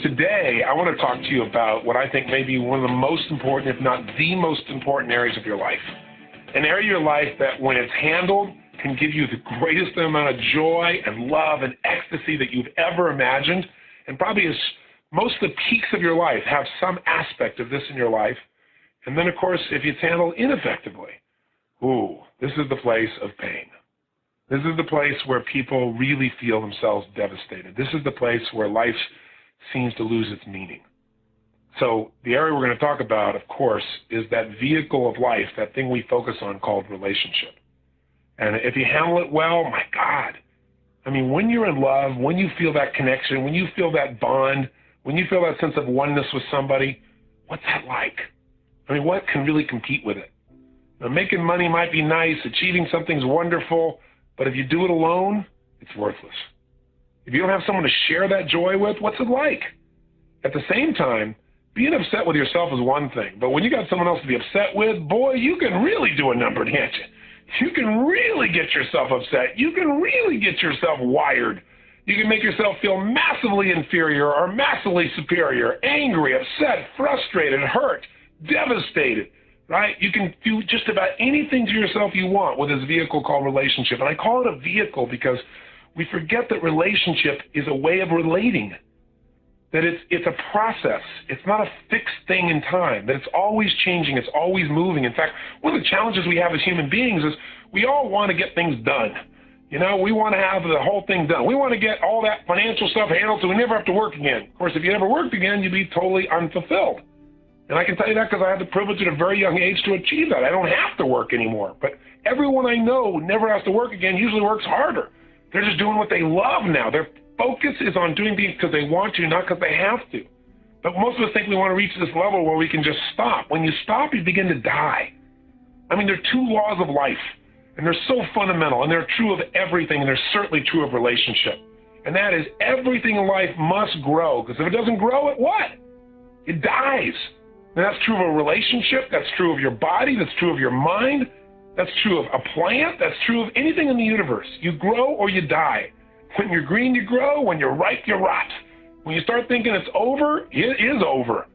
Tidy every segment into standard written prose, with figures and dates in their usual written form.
Today, I want to talk to you about what I think may be one of the most important, if not the most important areas of your life. An area of your life that, when it's handled, can give you the greatest amount of joy and love and ecstasy that you've ever imagined, and probably is most of the peaks of your life have some aspect of this in your life. And then, of course, if it's handled ineffectively, this is the place of pain. This is the place where people really feel themselves devastated. This is the place where life seems to lose its meaning. So the area we're going to talk about, of course, is that vehicle of life, that thing we focus on called relationship. And if you handle it well, my God, I mean, when you're in love, when you feel that connection, when you feel that bond, when you feel that sense of oneness with somebody, what's that like? I mean, what can really compete with it? Now, making money might be nice, achieving something's wonderful, but if you do it alone, it's worthless. If you don't have someone to share that joy with, what's it like? At the same time, being upset with yourself is one thing, but when you got someone else to be upset with, boy, you can really do a number, can't you? You can really get yourself upset. You can really get yourself wired. You can make yourself feel massively inferior or massively superior, angry, upset, frustrated, hurt, devastated, right? You can do just about anything to yourself you want with this vehicle called relationship. And I call it a vehicle because we forget that relationship is a way of relating, that it's a process. It's not a fixed thing in time, that it's always changing, it's always moving. In fact, one of the challenges we have as human beings is we all want to get things done. You know, we want to have the whole thing done. We want to get all that financial stuff handled so we never have to work again. Of course, if you never worked again, you'd be totally unfulfilled. And I can tell you that because I had the privilege at a very young age to achieve that. I don't have to work anymore. But everyone I know who never has to work again usually works harder. They're just doing what they love now. Their focus is on doing things because they want to, not because they have to. But most of us think we want to reach this level where we can just stop. When you stop, you begin to die. I mean, there are two laws of life, and they're so fundamental, and they're true of everything, and they're certainly true of relationship. And that is, everything in life must grow, because if it doesn't grow, it dies. And that's true of a relationship, that's true of your body, that's true of your mind, that's true of a plant, that's true of anything in the universe. You grow or you die. When you're green, you grow. When you're ripe, you rot. When you start thinking it's over, it is over.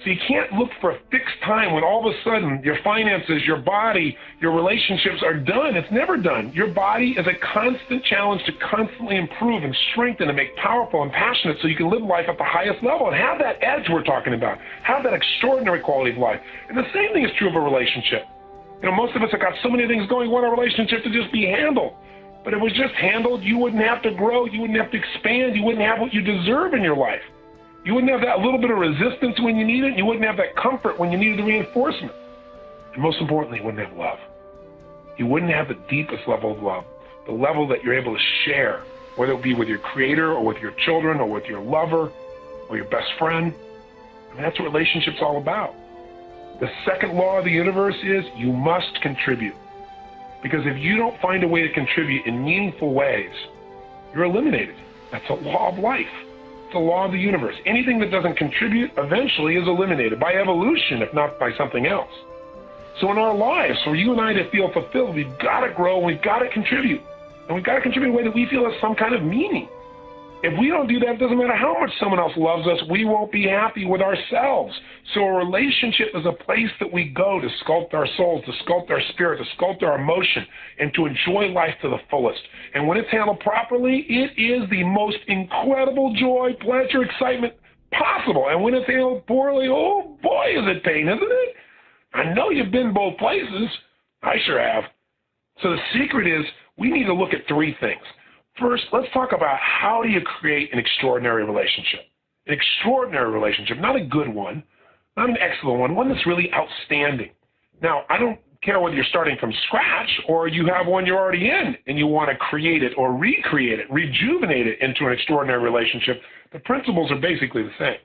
So you can't look for a fixed time when all of a sudden your finances, your body, your relationships are done. It's never done. Your body is a constant challenge to constantly improve and strengthen and make powerful and passionate so you can live life at the highest level and have that edge we're talking about, have that extraordinary quality of life. And the same thing is true of a relationship. You know, most of us have got so many things going, we want our relationship to just be handled. But if it was just handled, you wouldn't have to grow, you wouldn't have to expand, you wouldn't have what you deserve in your life. You wouldn't have that little bit of resistance when you need it, and you wouldn't have that comfort when you needed the reinforcement. And most importantly, you wouldn't have love. You wouldn't have the deepest level of love, the level that you're able to share, whether it be with your creator or with your children or with your lover or your best friend. I mean, that's what relationship's all about. The second law of the universe is you must contribute. Because if you don't find a way to contribute in meaningful ways, you're eliminated. That's a law of life. It's a law of the universe. Anything that doesn't contribute eventually is eliminated by evolution, if not by something else. So in our lives, for you and I to feel fulfilled, we've got to grow, we've got to contribute. And we've got to contribute in a way that we feel has some kind of meaning. If we don't do that, it doesn't matter how much someone else loves us, we won't be happy with ourselves. So a relationship is a place that we go to sculpt our souls, to sculpt our spirit, to sculpt our emotion, and to enjoy life to the fullest. And when it's handled properly, it is the most incredible joy, pleasure, excitement possible. And when it's handled poorly, oh boy, is it pain, isn't it? I know you've been both places. I sure have. So the secret is we need to look at three things. First, let's talk about how do you create an extraordinary relationship. An extraordinary relationship, not a good one, not an excellent one that's really outstanding. Now, I don't care whether you're starting from scratch or you have one you're already in and you want to create it or recreate it, rejuvenate it into an extraordinary relationship. The principles are basically the same.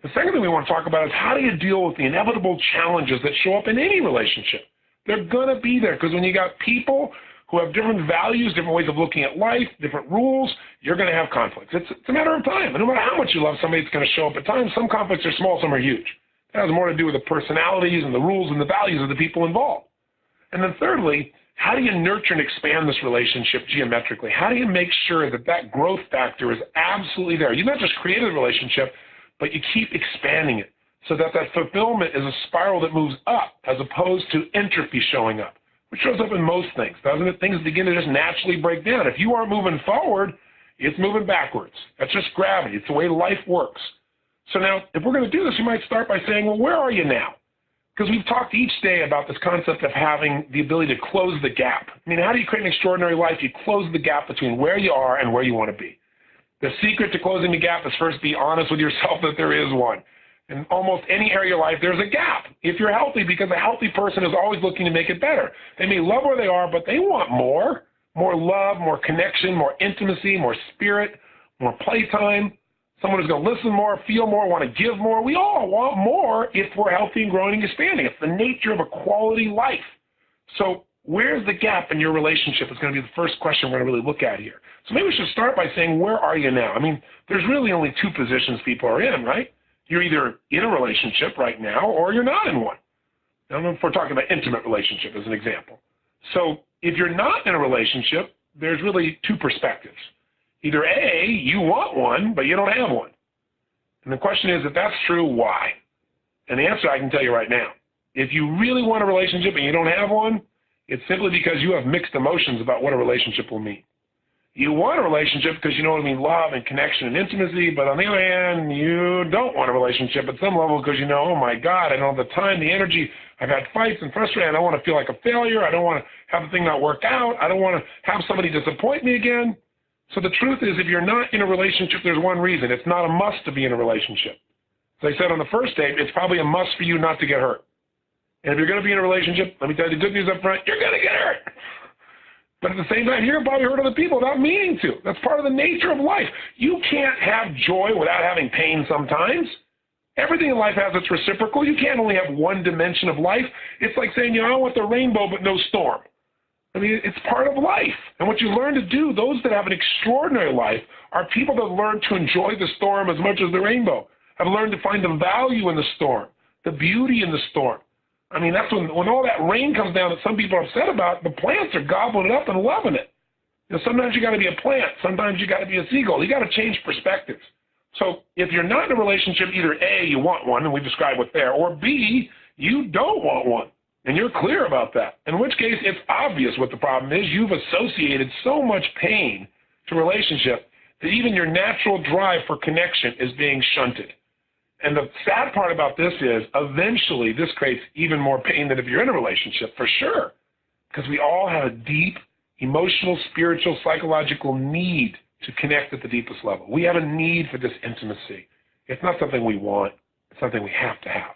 The second thing we want to talk about is how do you deal with the inevitable challenges that show up in any relationship. They're going to be there because when you got people who have different values, different ways of looking at life, different rules, you're going to have conflicts. It's a matter of time. And no matter how much you love somebody, it's going to show up at times. Some conflicts are small, some are huge. It has more to do with the personalities and the rules and the values of the people involved. And then thirdly, how do you nurture and expand this relationship geometrically? How do you make sure that that growth factor is absolutely there? You've not just created a relationship, but you keep expanding it so that that fulfillment is a spiral that moves up as opposed to entropy showing up, which shows up in most things, doesn't it? Things begin to just naturally break down. If you aren't moving forward, it's moving backwards. That's just gravity. It's the way life works. So now, if we're going to do this, you might start by saying, well, where are you now? Because we've talked each day about this concept of having the ability to close the gap. I mean, how do you create an extraordinary life? You close the gap between where you are and where you want to be. The secret to closing the gap is first be honest with yourself that there is one. In almost any area of your life, there's a gap. If you're healthy, because a healthy person is always looking to make it better. They may love where they are, but they want more. More love, more connection, more intimacy, more spirit, more playtime. Someone who's going to listen more, feel more, want to give more. We all want more if we're healthy and growing and expanding. It's the nature of a quality life. So where's the gap in your relationship is going to be the first question we're going to really look at here. So maybe we should start by saying, where are you now? I mean, there's really only two positions people are in, right? You're either in a relationship right now or you're not in one. I don't know if we're talking about intimate relationship as an example. So if you're not in a relationship, there's really two perspectives. Either A, you want one, but you don't have one. And the question is, if that's true, why? And the answer I can tell you right now. If you really want a relationship and you don't have one, it's simply because you have mixed emotions about what a relationship will mean. You want a relationship because you know what I mean, love and connection and intimacy, but on the other hand, you don't want a relationship at some level because you know, oh my God, I don't have the time, the energy, I've had fights and frustrated, I don't want to feel like a failure, I don't want to have the thing not work out, I don't want to have somebody disappoint me again. So the truth is, if you're not in a relationship, there's one reason. It's not a must to be in a relationship. As I said on the first tape, it's probably a must for you not to get hurt. And if you're going to be in a relationship, let me tell you the good news up front, you're going to get hurt. But at the same time, you're going to probably hurt other people without meaning to. That's part of the nature of life. You can't have joy without having pain sometimes. Everything in life has its reciprocal. You can't only have one dimension of life. It's like saying, you know, I want the rainbow but no storm. I mean, it's part of life. And what you learn to do, those that have an extraordinary life are people that learn to enjoy the storm as much as the rainbow, have learned to find the value in the storm, the beauty in the storm. I mean, that's when all that rain comes down that some people are upset about, the plants are gobbling it up and loving it. You know, sometimes you got to be a plant. Sometimes you got to be a seagull. You got to change perspectives. So if you're not in a relationship, either A, you want one, and we described what's there, or B, you don't want one. And you're clear about that, in which case it's obvious what the problem is. You've associated so much pain to relationship that even your natural drive for connection is being shunted. And the sad part about this is eventually this creates even more pain than if you're in a relationship, for sure, because we all have a deep emotional, spiritual, psychological need to connect at the deepest level. We have a need for this intimacy. It's not something we want. It's something we have to have.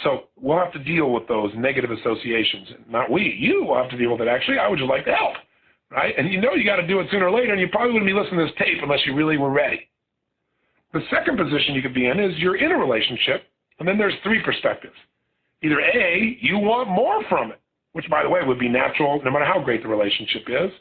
So we'll have to deal with those negative associations. Not we. You will have to deal with it, actually. I would just like to help, right? And you know you got to do it sooner or later, and you probably wouldn't be listening to this tape unless you really were ready. The second position you could be in is you're in a relationship, and then there's three perspectives. Either A, you want more from it, which, by the way, would be natural no matter how great the relationship is.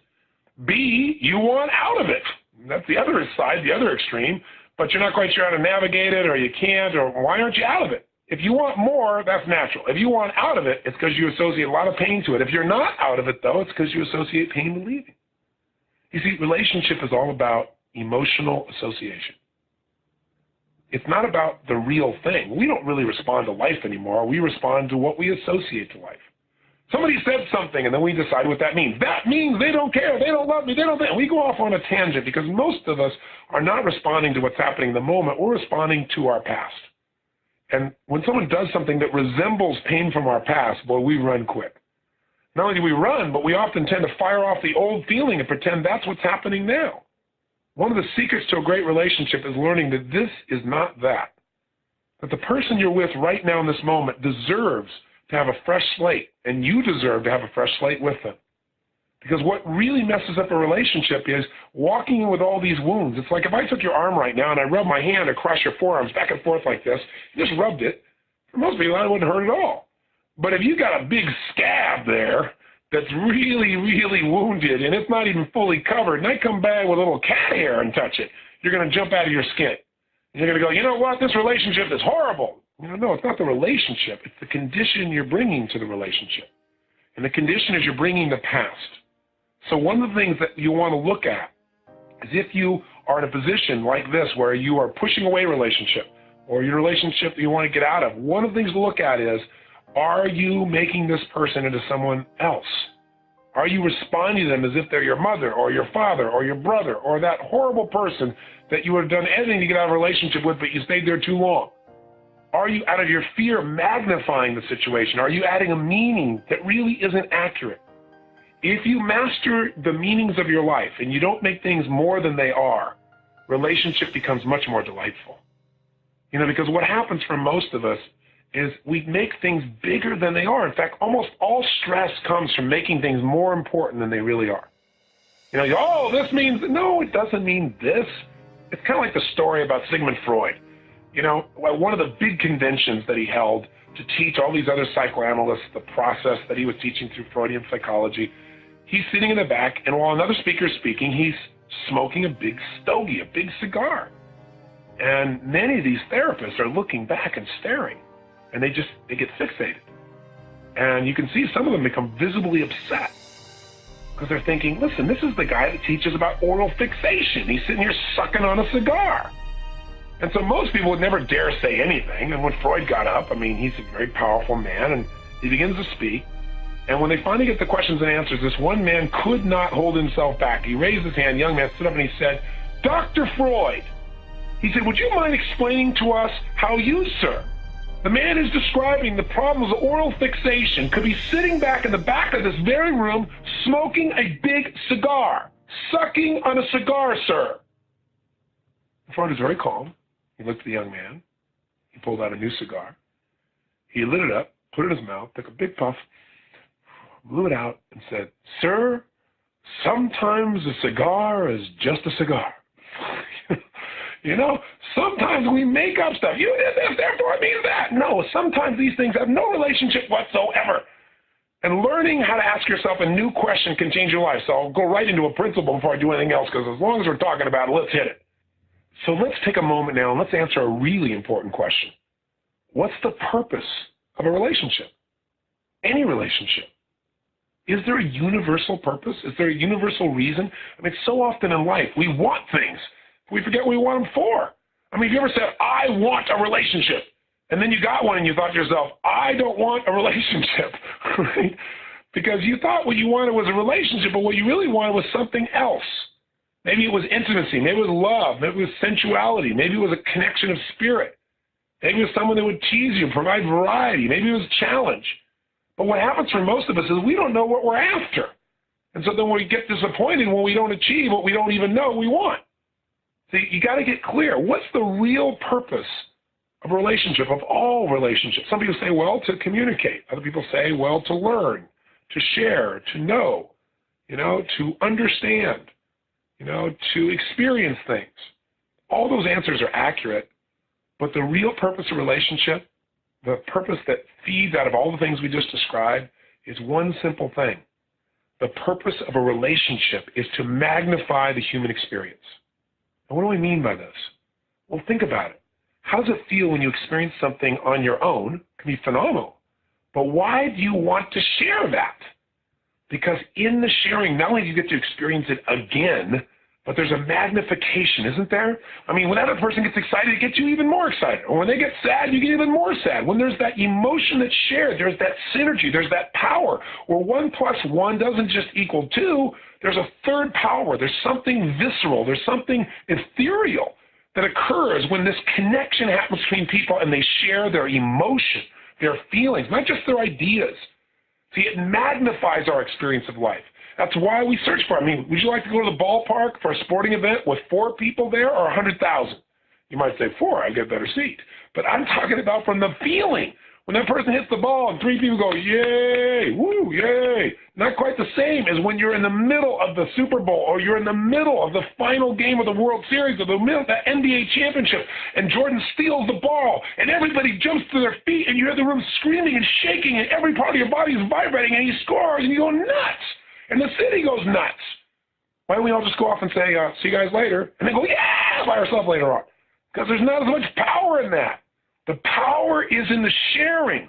B, you want out of it. That's the other side, the other extreme, but you're not quite sure how to navigate it, or you can't, or why aren't you out of it? If you want more, that's natural. If you want out of it, it's because you associate a lot of pain to it. If you're not out of it, though, it's because you associate pain with leaving. You see, relationship is all about emotional association. It's not about the real thing. We don't really respond to life anymore. We respond to what we associate to life. Somebody said something, and then we decide what that means. That means they don't care, they don't love me, they don't think. We go off on a tangent because most of us are not responding to what's happening in the moment. We're responding to our past. And when someone does something that resembles pain from our past, boy, we run quick. Not only do we run, but we often tend to fire off the old feeling and pretend that's what's happening now. One of the secrets to a great relationship is learning that this is not that. That the person you're with right now in this moment deserves to have a fresh slate, and you deserve to have a fresh slate with them. Because what really messes up a relationship is walking in with all these wounds. It's like if I took your arm right now and I rubbed my hand across your forearms back and forth like this, just rubbed it, for most people that wouldn't hurt at all. But if you got a big scab there that's really, really wounded and it's not even fully covered, and I come back with a little cat hair and touch it, you're going to jump out of your skin. And you're going to go, you know what, this relationship is horrible. No, it's not the relationship. It's the condition you're bringing to the relationship. And the condition is you're bringing the past. So one of the things that you want to look at is if you are in a position like this where you are pushing away relationship, or your relationship that you want to get out of, one of the things to look at is, are you making this person into someone else? Are you responding to them as if they're your mother or your father or your brother or that horrible person that you would have done anything to get out of a relationship with, but you stayed there too long? Are you, out of your fear, magnifying the situation? Are you adding a meaning that really isn't accurate? If you master the meanings of your life and you don't make things more than they are, relationship becomes much more delightful. Because what happens for most of us is we make things bigger than they are. In fact, almost all stress comes from making things more important than they really are. Oh, this means, no, it doesn't mean this. It's kind of like the story about Sigmund Freud. One of the big conventions that he held to teach all these other psychoanalysts the process that he was teaching through Freudian psychology, he's sitting in the back, and while another speaker is speaking, he's smoking a big stogie, a big cigar. And many of these therapists are looking back and staring, and they get fixated. And you can see some of them become visibly upset because they're thinking, listen, this is the guy that teaches about oral fixation. He's sitting here sucking on a cigar. And so most people would never dare say anything. And when Freud got up, he's a very powerful man, and he begins to speak. And when they finally get the questions and answers, this one man could not hold himself back. He raised his hand, young man stood up, and he said, Dr. Freud, he said, would you mind explaining to us how you, sir, the man who's describing the problems of oral fixation, could be sitting back in the back of this very room, smoking a big cigar, sucking on a cigar, sir? Freud was very calm. He looked at the young man. He pulled out a new cigar. He lit it up, put it in his mouth, took a big puff, blew it out, and said, Sir, sometimes a cigar is just a cigar. Sometimes we make up stuff. You did this, therefore it means that. No, sometimes these things have no relationship whatsoever. And learning how to ask yourself a new question can change your life. So I'll go right into a principle before I do anything else, because as long as we're talking about it, let's hit it. So let's take a moment now and let's answer a really important question. What's the purpose of a relationship? Any relationship. Is there a universal purpose? Is there a universal reason? So often in life, we want things. We forget what we want them for. Have you ever said, I want a relationship? And then you got one and you thought to yourself, I don't want a relationship, right? Because you thought what you wanted was a relationship, but what you really wanted was something else. Maybe it was intimacy. Maybe it was love. Maybe it was sensuality. Maybe it was a connection of spirit. Maybe it was someone that would tease you, provide variety. Maybe it was a challenge. But what happens for most of us is we don't know what we're after. And so then we get disappointed when we don't achieve what we don't even know we want. See, you got to get clear. What's the real purpose of a relationship, of all relationships? Some people say, well, to communicate. Other people say, well, to learn, to share, to know, to understand, to experience things. All those answers are accurate, but the real purpose of a relationship, the purpose that feeds out of all the things we just described, is one simple thing. The purpose of a relationship is to magnify the human experience. And what do I mean by this? Well, think about it. How does it feel when you experience something on your own? It can be phenomenal. But why do you want to share that? Because in the sharing, not only do you get to experience it again, but there's a magnification, isn't there? When that other person gets excited, it gets you even more excited. Or when they get sad, you get even more sad. When there's that emotion that's shared, there's that synergy, there's that power. Where 1 + 1 doesn't just equal 2, there's a third power. There's something visceral. There's something ethereal that occurs when this connection happens between people and they share their emotion, their feelings, not just their ideas. See, it magnifies our experience of life. That's why we search for it. Would you like to go to the ballpark for a sporting event with 4 people there or 100,000? You might say 4, I get a better seat. But I'm talking about from the feeling. When that person hits the ball and 3 people go, yay, woo, yay. Not quite the same as when you're in the middle of the Super Bowl or you're in the middle of the final game of the World Series or the middle of the NBA championship and Jordan steals the ball and everybody jumps to their feet and you hear the room screaming and shaking and every part of your body is vibrating and he scores and you go nuts. And the city goes nuts. Why don't we all just go off and say, see you guys later, and then go, yeah, by ourselves later on? Because there's not as much power in that. The power is in the sharing.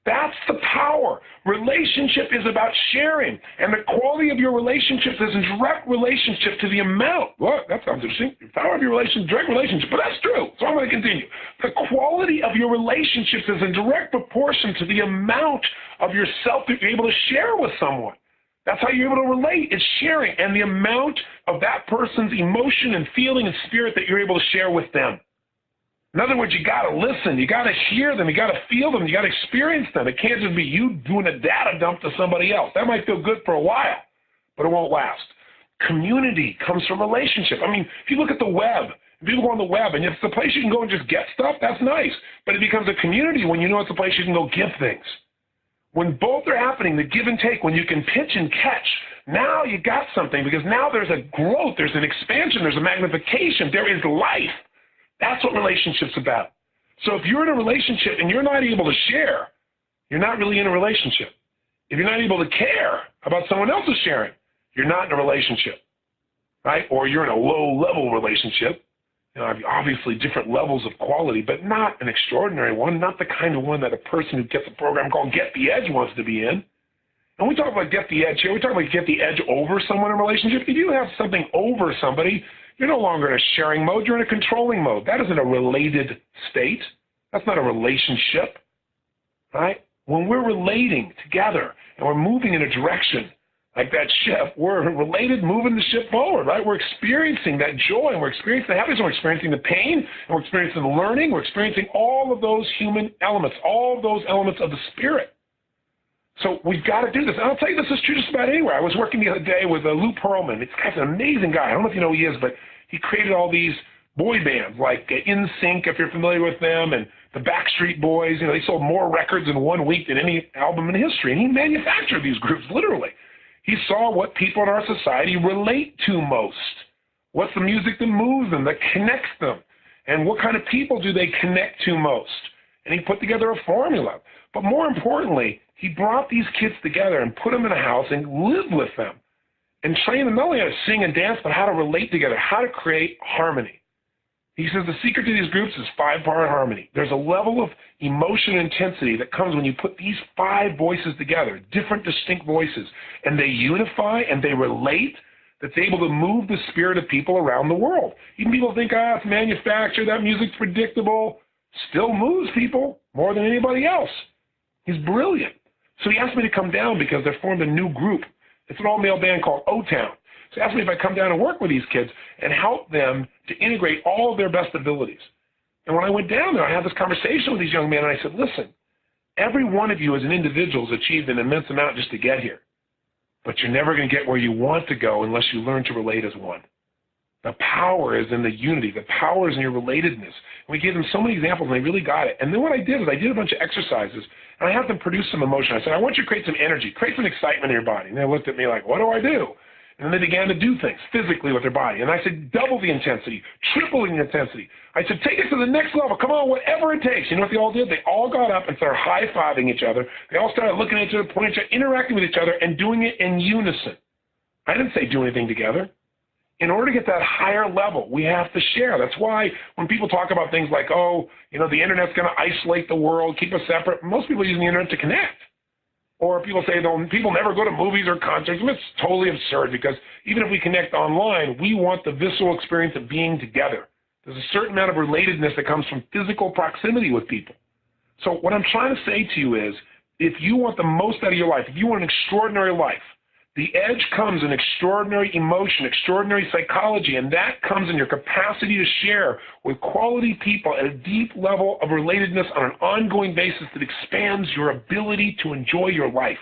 That's the power. Relationship is about sharing, and the quality of your relationships is in direct relationship to the amount. Well, that sounds interesting. The power of your relationship, direct relationship, but that's true, so I'm going to continue. The quality of your relationships is in direct proportion to the amount of yourself that you're able to share with someone. That's how you're able to relate. It's sharing, and the amount of that person's emotion and feeling and spirit that you're able to share with them. In other words, you got to listen, you got to hear them, you got to feel them, you got to experience them. It can't just be you doing a data dump to somebody else. That might feel good for a while, but it won't last. Community comes from relationship. I mean, if you look at the web, if you go on the web and it's the place you can go and just get stuff, that's nice. But it becomes a community when you know it's a place you can go give things. When both are happening, the give and take, when you can pitch and catch, now you got something, because now there's a growth, there's an expansion, there's a magnification, there is life. That's what relationship's about. So if you're in a relationship and you're not able to share, you're not really in a relationship. If you're not able to care about someone else's sharing, you're not in a relationship, right? Or you're in a low-level relationship. You know, obviously different levels of quality, but not an extraordinary one, not the kind of one that a person who gets a program called Get the Edge wants to be in. And we talk about get the edge here. We talk about get the edge over someone in a relationship. If you have something over somebody, you're no longer in a sharing mode. You're in a controlling mode. That isn't a related state. That's not a relationship, right? When we're relating together and we're moving in a direction like that ship, we're related, moving the ship forward, right? We're experiencing that joy, and we're experiencing the happiness, and we're experiencing the pain, and we're experiencing the learning. We're experiencing all of those human elements, all of those elements of the spirit. So we've got to do this. And I'll tell you, this is true just about anywhere. I was working the other day with Lou Pearlman. This guy's an amazing guy. I don't know if you know who he is, but he created all these boy bands like NSYNC, if you're familiar with them, and the Backstreet Boys. You know, they sold more records in 1 week than any album in history. And he manufactured these groups, literally. He saw what people in our society relate to most. What's the music that moves them, that connects them? And what kind of people do they connect to most? And he put together a formula. But more importantly, he brought these kids together and put them in a house and lived with them and trained them not only how to sing and dance, but how to relate together, how to create harmony. He says the secret to these groups is 5-part harmony. There's a level of emotion and intensity that comes when you put these 5 voices together, different distinct voices, and they unify and they relate, that's able to move the spirit of people around the world. Even people think, it's manufactured, that music's predictable, still moves people more than anybody else. He's brilliant. So he asked me to come down because they formed a new group. It's an all-male band called O-Town. So he asked me if I'd come down and work with these kids and help them to integrate all of their best abilities. And when I went down there, I had this conversation with these young men, and I said, listen, every one of you as an individual has achieved an immense amount just to get here. But you're never going to get where you want to go unless you learn to relate as one. The power is in the unity. The power is in your relatedness. And we gave them so many examples, and they really got it. And then what I did is I did a bunch of exercises, and I had them produce some emotion. I said, I want you to create some energy, create some excitement in your body. And they looked at me like, what do I do? And then they began to do things physically with their body. And I said, double the intensity, triple the intensity. I said, take it to the next level. Come on, whatever it takes. You know what they all did? They all got up and started high-fiving each other. They all started looking at each other, pointing at each other, interacting with each other, and doing it in unison. I didn't say do anything together. In order to get that higher level, we have to share. That's why when people talk about things like, the internet's going to isolate the world, keep us separate, most people are using the internet to connect. Or people say, people never go to movies or concerts. It's totally absurd, because even if we connect online, we want the visceral experience of being together. There's a certain amount of relatedness that comes from physical proximity with people. So what I'm trying to say to you is, if you want the most out of your life, if you want an extraordinary life, the edge comes in extraordinary emotion, extraordinary psychology, and that comes in your capacity to share with quality people at a deep level of relatedness on an ongoing basis that expands your ability to enjoy your life.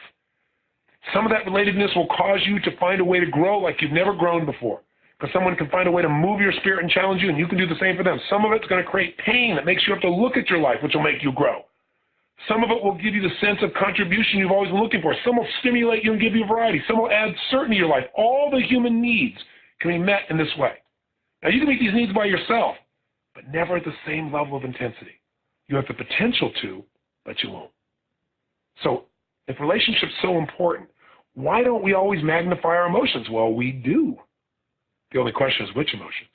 Some of that relatedness will cause you to find a way to grow like you've never grown before, because someone can find a way to move your spirit and challenge you, and you can do the same for them. Some of it's going to create pain that makes you have to look at your life, which will make you grow. Some of it will give you the sense of contribution you've always been looking for. Some will stimulate you and give you variety. Some will add certainty to your life. All the human needs can be met in this way. Now, you can meet these needs by yourself, but never at the same level of intensity. You have the potential to, but you won't. So if relationship's so important, why don't we always magnify our emotions? Well, we do. The only question is which emotions.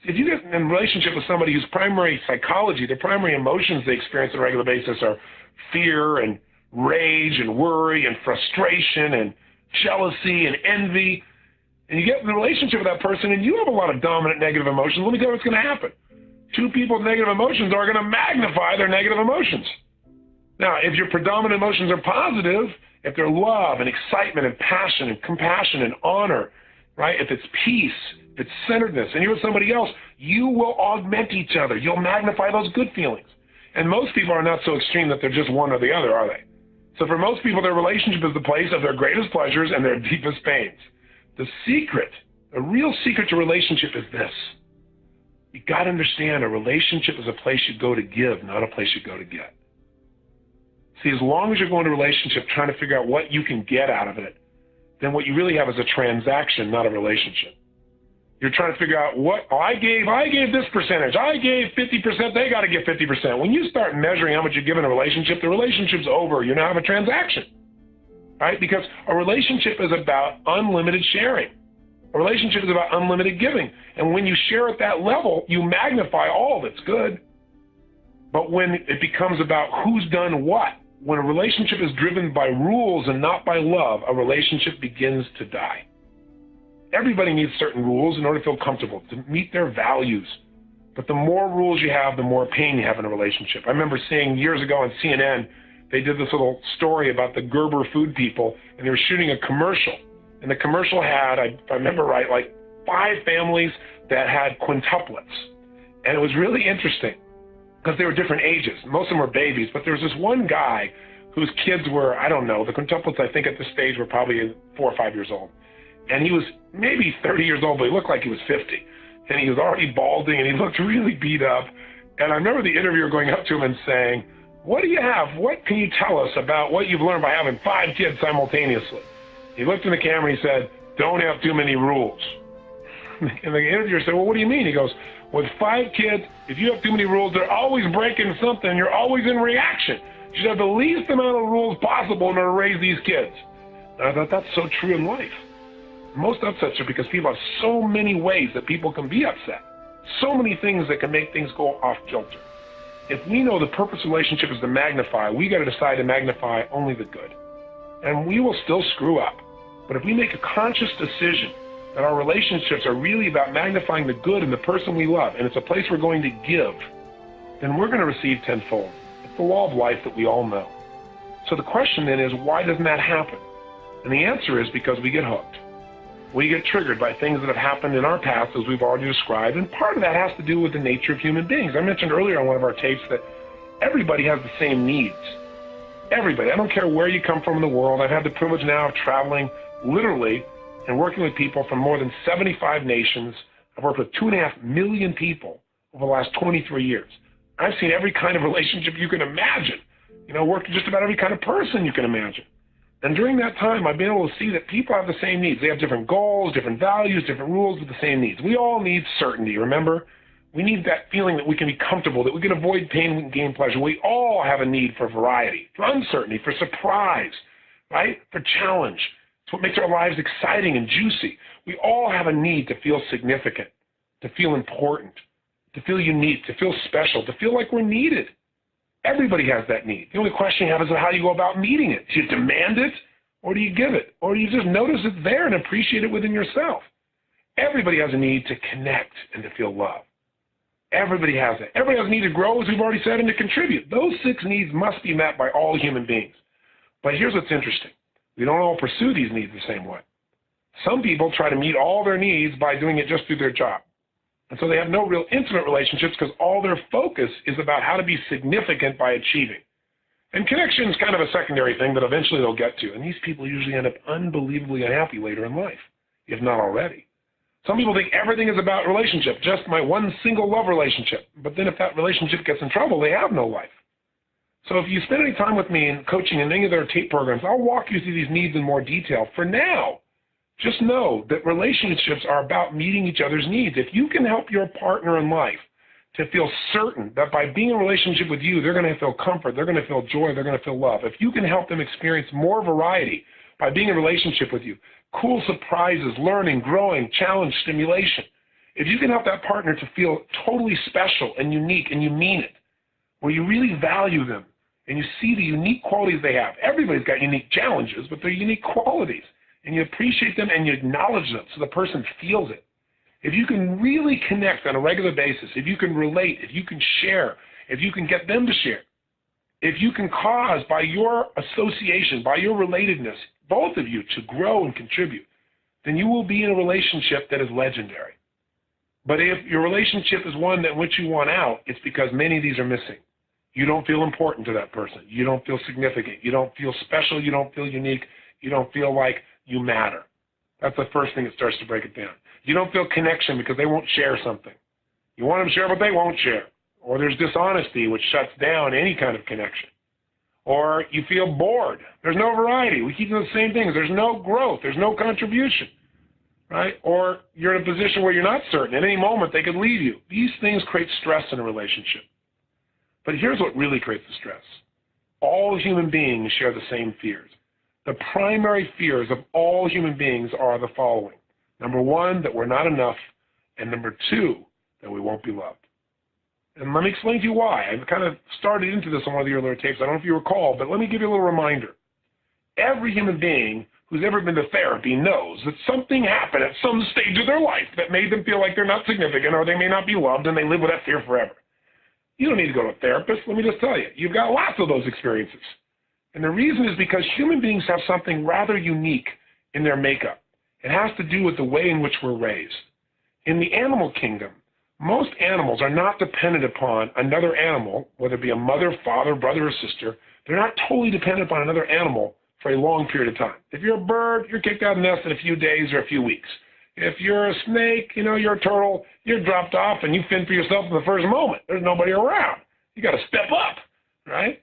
If you get in a relationship with somebody whose primary psychology, their primary emotions they experience on a regular basis are fear and rage and worry and frustration and jealousy and envy, and you get in a relationship with that person and you have a lot of dominant negative emotions, let me tell you what's going to happen. Two people with negative emotions are going to magnify their negative emotions. Now, if your predominant emotions are positive, if they're love and excitement and passion and compassion and honor, right? If it's peace, if it's centeredness, and you're with somebody else, you will augment each other. You'll magnify those good feelings. And most people are not so extreme that they're just one or the other, are they? So for most people, their relationship is the place of their greatest pleasures and their deepest pains. The secret, the real secret to relationship is this. You got to understand a relationship is a place you go to give, not a place you go to get. See, as long as you're going to a relationship trying to figure out what you can get out of it, then what you really have is a transaction, not a relationship. You're trying to figure out what, I gave this percentage. I gave 50%, they got to get 50%. When you start measuring how much you give in a relationship, the relationship's over. You now have a transaction, right? Because a relationship is about unlimited sharing. A relationship is about unlimited giving. And when you share at that level, you magnify all that's good. But when it becomes about who's done what, when a relationship is driven by rules and not by love, a relationship begins to die. Everybody needs certain rules in order to feel comfortable, to meet their values. But the more rules you have, the more pain you have in a relationship. I remember seeing years ago on CNN, they did this little story about the Gerber food people, and they were shooting a commercial. And the commercial had, if I remember right, like 5 families that had quintuplets. And it was really interesting because they were different ages. Most of them were babies, but there was this one guy whose kids were, I don't know, the quintuplets I think at this stage were probably 4 or 5 years old. And he was maybe 30 years old, but he looked like he was 50. And he was already balding, and he looked really beat up. And I remember the interviewer going up to him and saying, what do you have? What can you tell us about what you've learned by having 5 kids simultaneously? He looked in the camera and he said, don't have too many rules. And the interviewer said, well, what do you mean? He goes, with 5 kids, if you have too many rules, they're always breaking something. You're always in reaction. You should have the least amount of rules possible in order to raise these kids. And I thought that's so true in life. Most upsets are because people have so many ways that people can be upset. So many things that can make things go off kilter. If we know the purpose of relationship is to magnify, we got to decide to magnify only the good. And we will still screw up. But if we make a conscious decision that our relationships are really about magnifying the good in the person we love, and it's a place we're going to give, then we're going to receive tenfold. It's the law of life that we all know. So the question then is, why doesn't that happen? And the answer is because we get hooked. We get triggered by things that have happened in our past, as we've already described, and part of that has to do with the nature of human beings. I mentioned earlier on one of our tapes that everybody has the same needs. Everybody. I don't care where you come from in the world. I've had the privilege now of traveling literally and working with people from more than 75 nations. I've worked with 2.5 million people over the last 23 years. I've seen every kind of relationship you can imagine. Worked with just about every kind of person you can imagine. And during that time, I've been able to see that people have the same needs. They have different goals, different values, different rules, but the same needs. We all need certainty, remember? We need that feeling that we can be comfortable, that we can avoid pain, we can gain pleasure. We all have a need for variety, for uncertainty, for surprise, right? For challenge. It's what makes our lives exciting and juicy. We all have a need to feel significant, to feel important, to feel unique, to feel special, to feel like we're needed. Everybody has that need. The only question you have is how you go about meeting it. Do you demand it, or do you give it? Or do you just notice it's there and appreciate it within yourself? Everybody has a need to connect and to feel love. Everybody has it. Everybody has a need to grow, as we've already said, and to contribute. Those 6 needs must be met by all human beings. But here's what's interesting. We don't all pursue these needs the same way. Some people try to meet all their needs by doing it just through their job. And so they have no real intimate relationships because all their focus is about how to be significant by achieving. And connection is kind of a secondary thing that eventually they'll get to. And these people usually end up unbelievably unhappy later in life, if not already. Some people think everything is about relationship, just my one single love relationship. But then if that relationship gets in trouble, they have no life. So if you spend any time with me in coaching in any of their tape programs, I'll walk you through these needs in more detail. For now, just know that relationships are about meeting each other's needs. If you can help your partner in life to feel certain that by being in a relationship with you, they're going to feel comfort, they're going to feel joy, they're going to feel love. If you can help them experience more variety by being in a relationship with you, cool surprises, learning, growing, challenge, stimulation. if you can help that partner to feel totally special and unique and you mean it, where you really value them and you see the unique qualities they have. Everybody's got unique challenges, but they're unique qualities. And you appreciate them and you acknowledge them so the person feels it. If you can really connect on a regular basis, if you can relate, if you can share, if you can get them to share, if you can cause by your association, by your relatedness, both of you to grow and contribute, then you will be in a relationship that is legendary. But if your relationship is one that which you want out, it's because many of these are missing. You don't feel important to that person. You don't feel significant. You don't feel special. You don't feel unique. You don't feel like you matter. That's the first thing that starts to break it down. You don't feel connection because they won't share something. You want them to share, but they won't share. Or there's dishonesty, which shuts down any kind of connection. Or you feel bored. There's no variety. We keep doing the same things. There's no growth. There's no contribution. Right? Or you're in a position where you're not certain. At any moment, they could leave you. These things create stress in a relationship. But here's what really creates the stress. All human beings share the same fears. The primary fears of all human beings are the following. Number one, that we're not enough. And number two, that we won't be loved. And let me explain to you why. I've kind of started into this on one of the earlier tapes. I don't know if you recall, but let me give you a little reminder. Every human being who's ever been to therapy knows that something happened at some stage of their life that made them feel like they're not significant or they may not be loved, and they live with that fear forever. You don't need to go to a therapist. Let me just tell you, you've got lots of those experiences. And the reason is because human beings have something rather unique in their makeup. It has to do with the way in which we're raised. In the animal kingdom, most animals are not dependent upon another animal, whether it be a mother, father, brother, or sister. They're not totally dependent upon another animal for a long period of time. If you're a bird, you're kicked out of the nest in a few days or a few weeks. If you're a snake, you're a turtle, you're dropped off and you fend for yourself in the first moment. There's nobody around. You got to step up, right?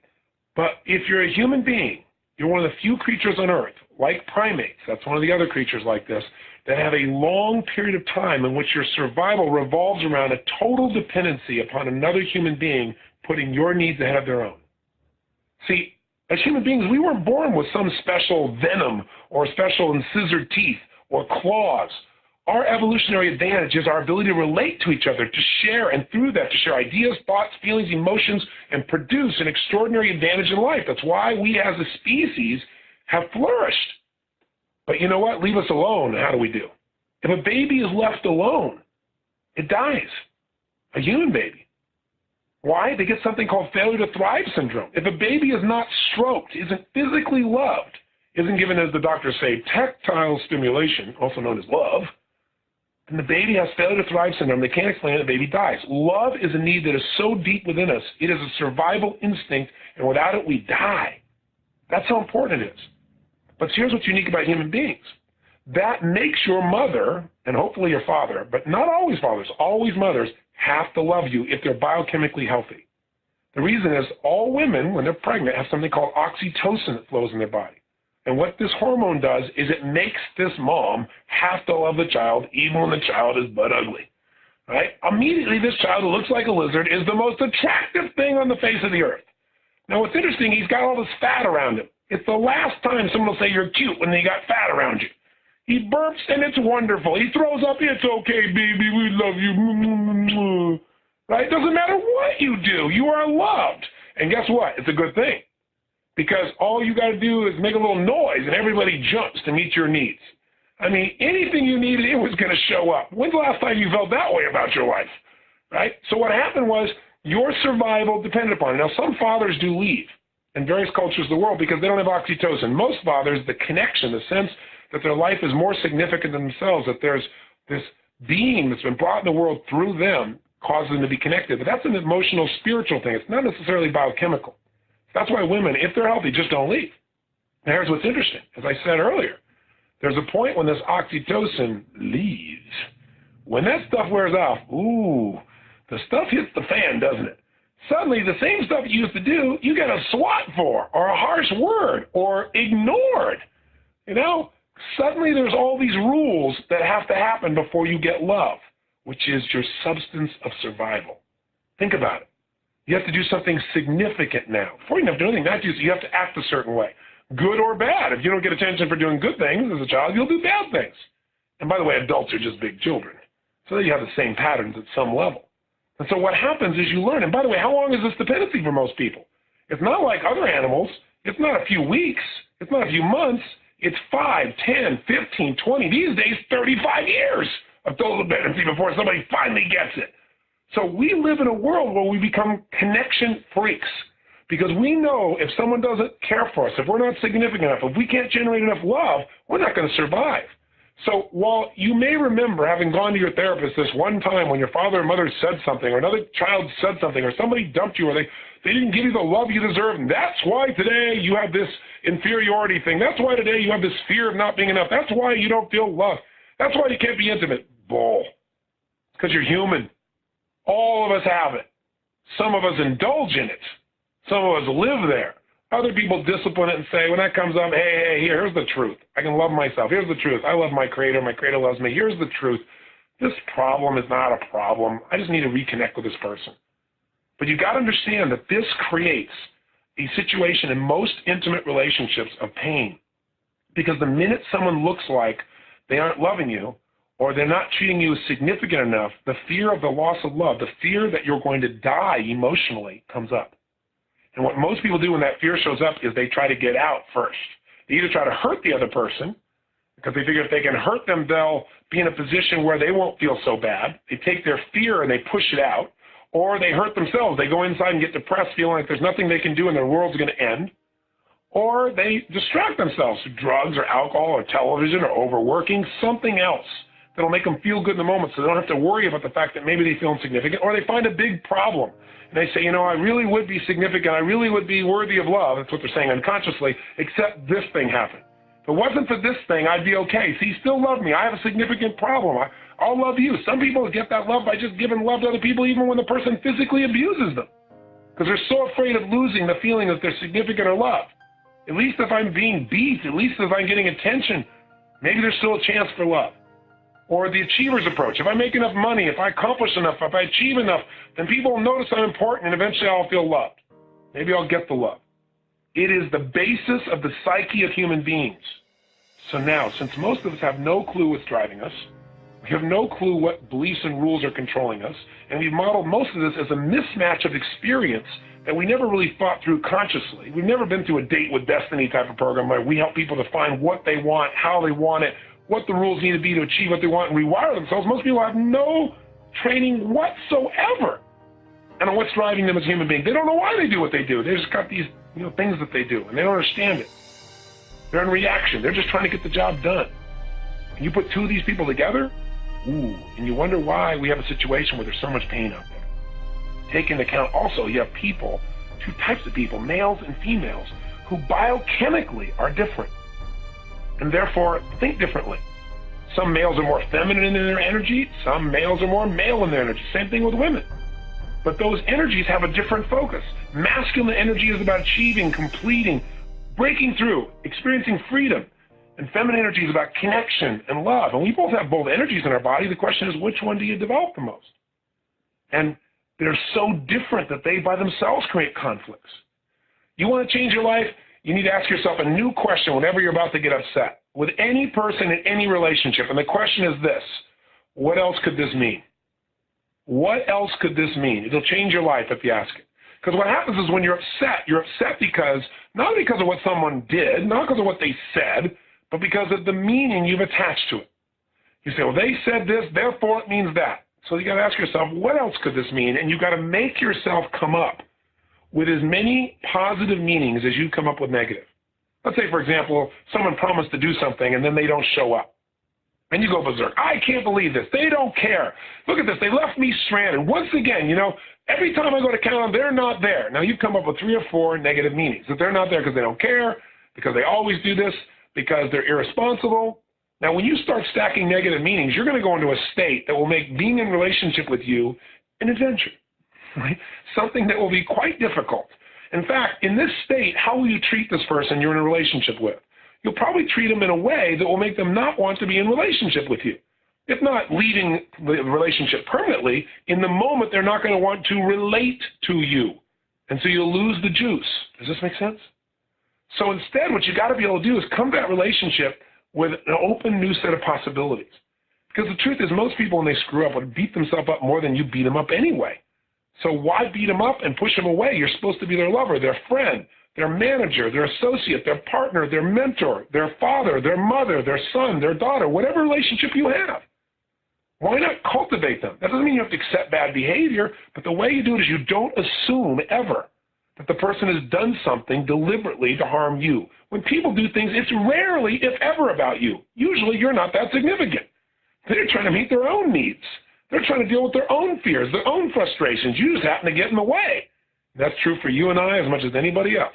But if you're a human being, you're one of the few creatures on Earth, like primates, that's one of the other creatures like this, that have a long period of time in which your survival revolves around a total dependency upon another human being putting your needs ahead of their own. See, as human beings, we weren't born with some special venom or special incisor teeth or claws. Our evolutionary advantage is our ability to relate to each other, to share, and through that, to share ideas, thoughts, feelings, emotions, and produce an extraordinary advantage in life. That's why we as a species have flourished. But you know what? Leave us alone. How do we do? If a baby is left alone, it dies. A human baby. Why? They get something called failure to thrive syndrome. If a baby is not stroked, isn't physically loved, isn't given, as the doctors say, tactile stimulation, also known as love, then the baby has failure to thrive syndrome. They can't explain it, the baby dies. Love is a need that is so deep within us. It is a survival instinct, and without it, we die. That's how important it is. But here's what's unique about human beings. That makes your mother, and hopefully your father, but not always fathers, always mothers, have to love you if they're biochemically healthy. The reason is all women, when they're pregnant, have something called oxytocin that flows in their body. And what this hormone does is it makes this mom have to love the child even when the child is butt ugly. Right? Immediately, this child who looks like a lizard is the most attractive thing on the face of the earth. Now, what's interesting, he's got all this fat around him. It's the last time someone will say you're cute when they got fat around you. He burps, and it's wonderful. He throws up, it's okay, baby, we love you. Right? Doesn't matter what you do. You are loved. And guess what? It's a good thing. Because all you got to do is make a little noise, and everybody jumps to meet your needs. I mean, anything you needed, it was going to show up. When's the last time you felt that way about your life? Right? So what happened was your survival depended upon it. Now, some fathers do leave in various cultures of the world because they don't have oxytocin. Most fathers, the connection, the sense that their life is more significant than themselves, that there's this being that's been brought in the world through them, causes them to be connected. But that's an emotional, spiritual thing. It's not necessarily biochemical. That's why women, if they're healthy, just don't leave. Now, here's what's interesting. As I said earlier, there's a point when this oxytocin leaves. When that stuff wears off, ooh, the stuff hits the fan, doesn't it? Suddenly, the same stuff you used to do, you get a swat for, or a harsh word, or ignored. Suddenly there's all these rules that have to happen before you get love, which is your substance of survival. Think about it. You have to do something significant now. Before you have to do anything, you have to act a certain way, good or bad. If you don't get attention for doing good things as a child, you'll do bad things. And by the way, adults are just big children. so that you have the same patterns at some level. And so what happens is you learn. And by the way, how long is this dependency for most people? It's not like other animals. It's not a few weeks. It's not a few months. It's 5, 10, 15, 20, these days 35 years of total dependency before somebody finally gets it. So we live in a world where we become connection freaks because we know if someone doesn't care for us, if we're not significant enough, if we can't generate enough love, we're not going to survive. So while you may remember having gone to your therapist this one time when your father or mother said something or another child said something or somebody dumped you or they didn't give you the love you deserve, and that's why today you have this inferiority thing. That's why today you have this fear of not being enough. That's why you don't feel love. That's why you can't be intimate. Bull. Because you're human. All of us have it. Some of us indulge in it. Some of us live there. Other people discipline it and say, when that comes up, hey, here's the truth. I can love myself. Here's the truth. I love my Creator. My Creator loves me. Here's the truth. This problem is not a problem. I just need to reconnect with this person. But you got to understand that this creates a situation in most intimate relationships of pain. Because the minute someone looks like they aren't loving you or they're not treating you as significant enough, the fear of the loss of love, the fear that you're going to die emotionally comes up. And what most people do when that fear shows up is they try to get out first. They either try to hurt the other person because they figure if they can hurt them, they'll be in a position where they won't feel so bad. They take their fear and they push it out. Or they hurt themselves. They go inside and get depressed, feeling like there's nothing they can do and their world's going to end. Or they distract themselves through drugs or alcohol or television or overworking, something else that'll make them feel good in the moment so they don't have to worry about the fact that maybe they feel insignificant. Or they find a big problem. And they say, I really would be significant. I really would be worthy of love. That's what they're saying unconsciously, except this thing happened. If it wasn't for this thing, I'd be okay. See, still love me. I have a significant problem. I'll love you. Some people get that love by just giving love to other people even when the person physically abuses them. Because they're so afraid of losing the feeling that they're significant or loved. At least if I'm being beat, at least if I'm getting attention, maybe there's still a chance for love. Or the achiever's approach. If I make enough money, if I accomplish enough, if I achieve enough, then people will notice I'm important and eventually I'll feel loved. Maybe I'll get the love. It is the basis of the psyche of human beings. So now, since most of us have no clue what's driving us, we have no clue what beliefs and rules are controlling us, and we've modeled most of this as a mismatch of experience that we never really thought through consciously. We've never been through a date with destiny type of program where we help people to find what they want, how they want it, what the rules need to be to achieve what they want and rewire themselves. Most people have no training whatsoever on what's driving them as human beings. They don't know why they do what they do. They just got these things that they do, and they don't understand it. They're in reaction. They're just trying to get the job done. And you put two of these people together, and you wonder why we have a situation where there's so much pain out there. Take into account also you have people, two types of people, males and females, who biochemically are different and therefore think differently. Some males are more feminine in their energy, some males are more male in their energy. Same thing with women. But those energies have a different focus. Masculine energy is about achieving, completing, breaking through, experiencing freedom. And feminine energy is about connection and love. And we both have both energies in our body. The question is, which one do you develop the most? And they're so different that they by themselves create conflicts. You want to change your life? You need to ask yourself a new question whenever you're about to get upset. With any person in any relationship. And the question is this: what else could this mean? What else could this mean? It'll change your life if you ask it. Because what happens is when you're upset because, not because of what someone did, not because of what they said, but because of the meaning you've attached to it. You say, well, they said this, therefore it means that. So you got to ask yourself, what else could this mean? And you've got to make yourself come up with as many positive meanings as you come up with negative. Let's say, for example, someone promised to do something and then they don't show up. And you go berserk. I can't believe this. They don't care. Look at this. They left me stranded. Once again, every time I go to count them, they're not there. Now, you come up with 3 or 4 negative meanings. That they're not there because they don't care, because they always do this, because they're irresponsible. Now, when you start stacking negative meanings, you're going to go into a state that will make being in relationship with you an adventure, right? Something that will be quite difficult. In fact, in this state, how will you treat this person you're in a relationship with? You'll probably treat them in a way that will make them not want to be in relationship with you. If not leaving the relationship permanently, in the moment they're not going to want to relate to you. And so you'll lose the juice. Does this make sense? So instead, what you got to be able to do is come to that relationship with an open new set of possibilities. Because the truth is most people when they screw up would beat themselves up more than you beat them up anyway. So why beat them up and push them away? You're supposed to be their lover, their friend, their manager, their associate, their partner, their mentor, their father, their mother, their son, their daughter, whatever relationship you have. Why not cultivate them? That doesn't mean you have to accept bad behavior, but the way you do it is you don't assume ever that the person has done something deliberately to harm you. When people do things, it's rarely, if ever, about you. Usually you're not that significant. They're trying to meet their own needs. They're trying to deal with their own fears, their own frustrations. You just happen to get in the way. That's true for you and I as much as anybody else.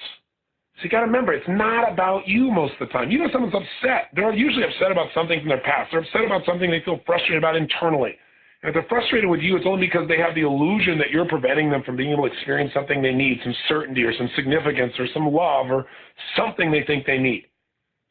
So you got to remember, it's not about you most of the time. You know, someone's upset. They're usually upset about something from their past. They're upset about something they feel frustrated about internally. And if they're frustrated with you, it's only because they have the illusion that you're preventing them from being able to experience something they need, some certainty or some significance or some love or something they think they need.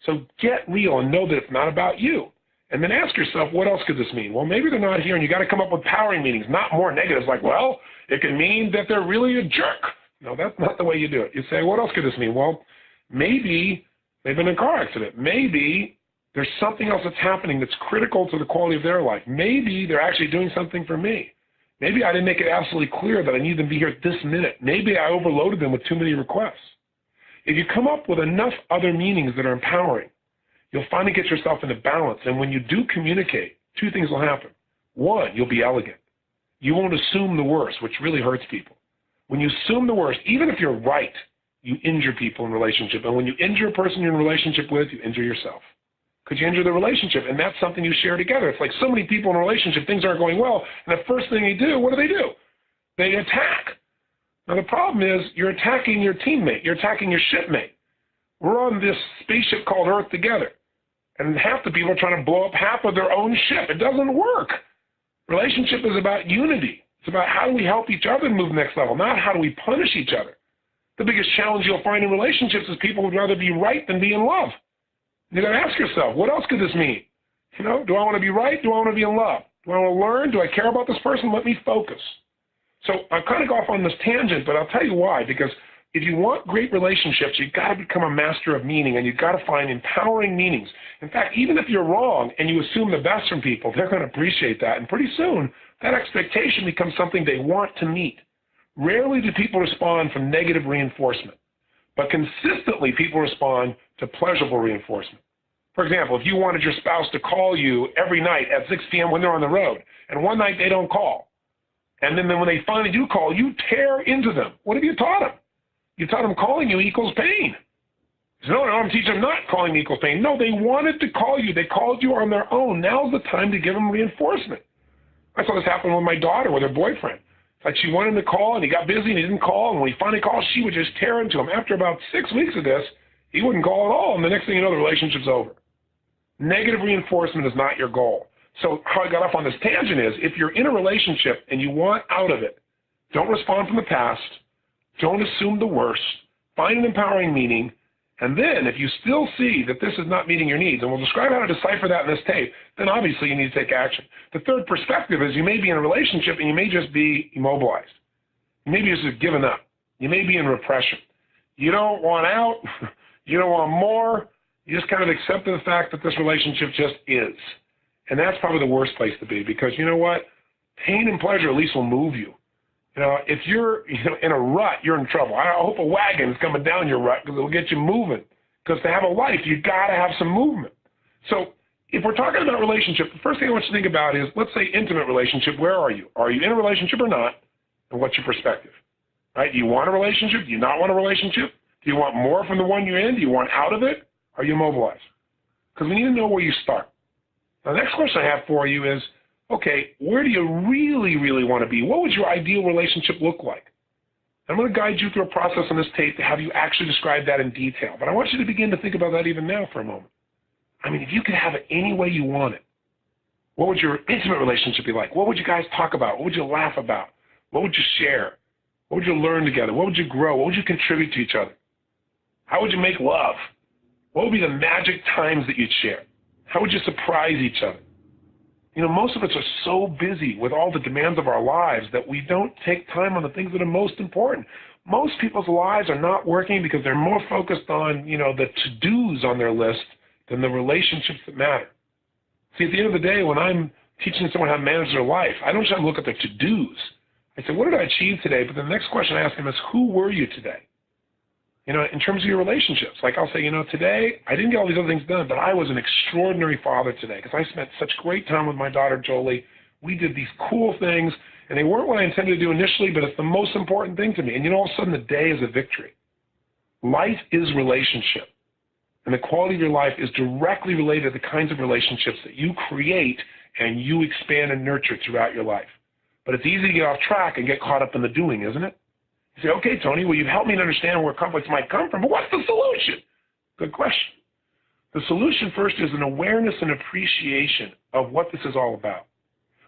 So get real and know that it's not about you. And then ask yourself, what else could this mean? Well, maybe they're not here, and you got to come up with powering meanings, not more negatives like, well, it can mean that they're really a jerk. No, that's not the way you do it. You say, what else could this mean? Well, maybe they've been in a car accident. Maybe there's something else that's happening that's critical to the quality of their life. Maybe they're actually doing something for me. Maybe I didn't make it absolutely clear that I need them to be here at this minute. Maybe I overloaded them with too many requests. If you come up with enough other meanings that are empowering, you'll finally get yourself into balance. And when you do communicate, two things will happen. One, you'll be elegant. You won't assume the worst, which really hurts people. When you assume the worst, even if you're right, you injure people in relationship. And when you injure a person you're in a relationship with, you injure yourself. Because you injure the relationship, and that's something you share together. It's like so many people in a relationship, things aren't going well, and the first thing they do, what do? They attack. Now the problem is you're attacking your teammate. You're attacking your shipmate. We're on this spaceship called Earth together. And half the people are trying to blow up half of their own ship. It doesn't work. Relationship is about unity. It's about how do we help each other move to the next level, not how do we punish each other. The biggest challenge you'll find in relationships is people would rather be right than be in love. You got to ask yourself, what else could this mean? You know, do I want to be right? Do I want to be in love? Do I want to learn? Do I care about this person? Let me focus. So I kind of go off on this tangent, but I'll tell you why. Because if you want great relationships, you've got to become a master of meaning, and you've got to find empowering meanings. In fact, even if you're wrong and you assume the best from people, they're going to appreciate that. And pretty soon, that expectation becomes something they want to meet. Rarely do people respond from negative reinforcement, but consistently people respond to pleasurable reinforcement. For example, if you wanted your spouse to call you every night at 6 p.m. when they're on the road, and one night they don't call, and then when they finally do call, you tear into them. What have you taught them? You taught them calling you equals pain. No, I'm teaching them not calling equals pain. No, they wanted to call you. They called you on their own. Now's the time to give them reinforcement. I saw this happen with my daughter, with her boyfriend. It's like she wanted him to call, and he got busy, and he didn't call. And when he finally called, she would just tear into him. After about 6 weeks of this, he wouldn't call at all, and the next thing you know, the relationship's over. Negative reinforcement is not your goal. So how I got off on this tangent is, if you're in a relationship and you want out of it, don't respond from the past. Don't assume the worst. Find an empowering meaning. And then if you still see that this is not meeting your needs, and we'll describe how to decipher that in this tape, then obviously you need to take action. The third perspective is you may be in a relationship and you may just be immobilized. You may be just given up. You may be in repression. You don't want out. You don't want more. You just kind of accept the fact that this relationship just is. And that's probably the worst place to be, because you know what? Pain and pleasure at least will move you. You know, if you're in a rut, you're in trouble. I hope a wagon is coming down your rut, because it'll get you moving. Because to have a life, you've got to have some movement. So if we're talking about relationship, the first thing I want you to think about is, let's say intimate relationship, where are you? Are you in a relationship or not? And what's your perspective? Right? Do you want a relationship? Do you not want a relationship? Do you want more from the one you're in? Do you want out of it? Are you immobilized? Because we need to know where you start. Now, the next question I have for you is, okay, where do you really, really want to be? What would your ideal relationship look like? I'm going to guide you through a process on this tape to have you actually describe that in detail. But I want you to begin to think about that even now for a moment. I mean, if you could have it any way you want it, what would your intimate relationship be like? What would you guys talk about? What would you laugh about? What would you share? What would you learn together? What would you grow? What would you contribute to each other? How would you make love? What would be the magic times that you'd share? How would you surprise each other? You know, most of us are so busy with all the demands of our lives that we don't take time on the things that are most important. Most people's lives are not working because they're more focused on, the to-dos on their list than the relationships that matter. See, at the end of the day, when I'm teaching someone how to manage their life, I don't just look at their to-dos. I say, what did I achieve today? But the next question I ask them is, who were you today? You know, in terms of your relationships. Like I'll say, you know, today I didn't get all these other things done, but I was an extraordinary father today because I spent such great time with my daughter, Jolie. We did these cool things, and they weren't what I intended to do initially, but it's the most important thing to me. And, you know, all of a sudden the day is a victory. Life is relationship. And the quality of your life is directly related to the kinds of relationships that you create and you expand and nurture throughout your life. But it's easy to get off track and get caught up in the doing, isn't it? You say, okay, Tony, well, you've helped me to understand where conflicts might come from, but what's the solution? Good question. The solution first is an awareness and appreciation of what this is all about.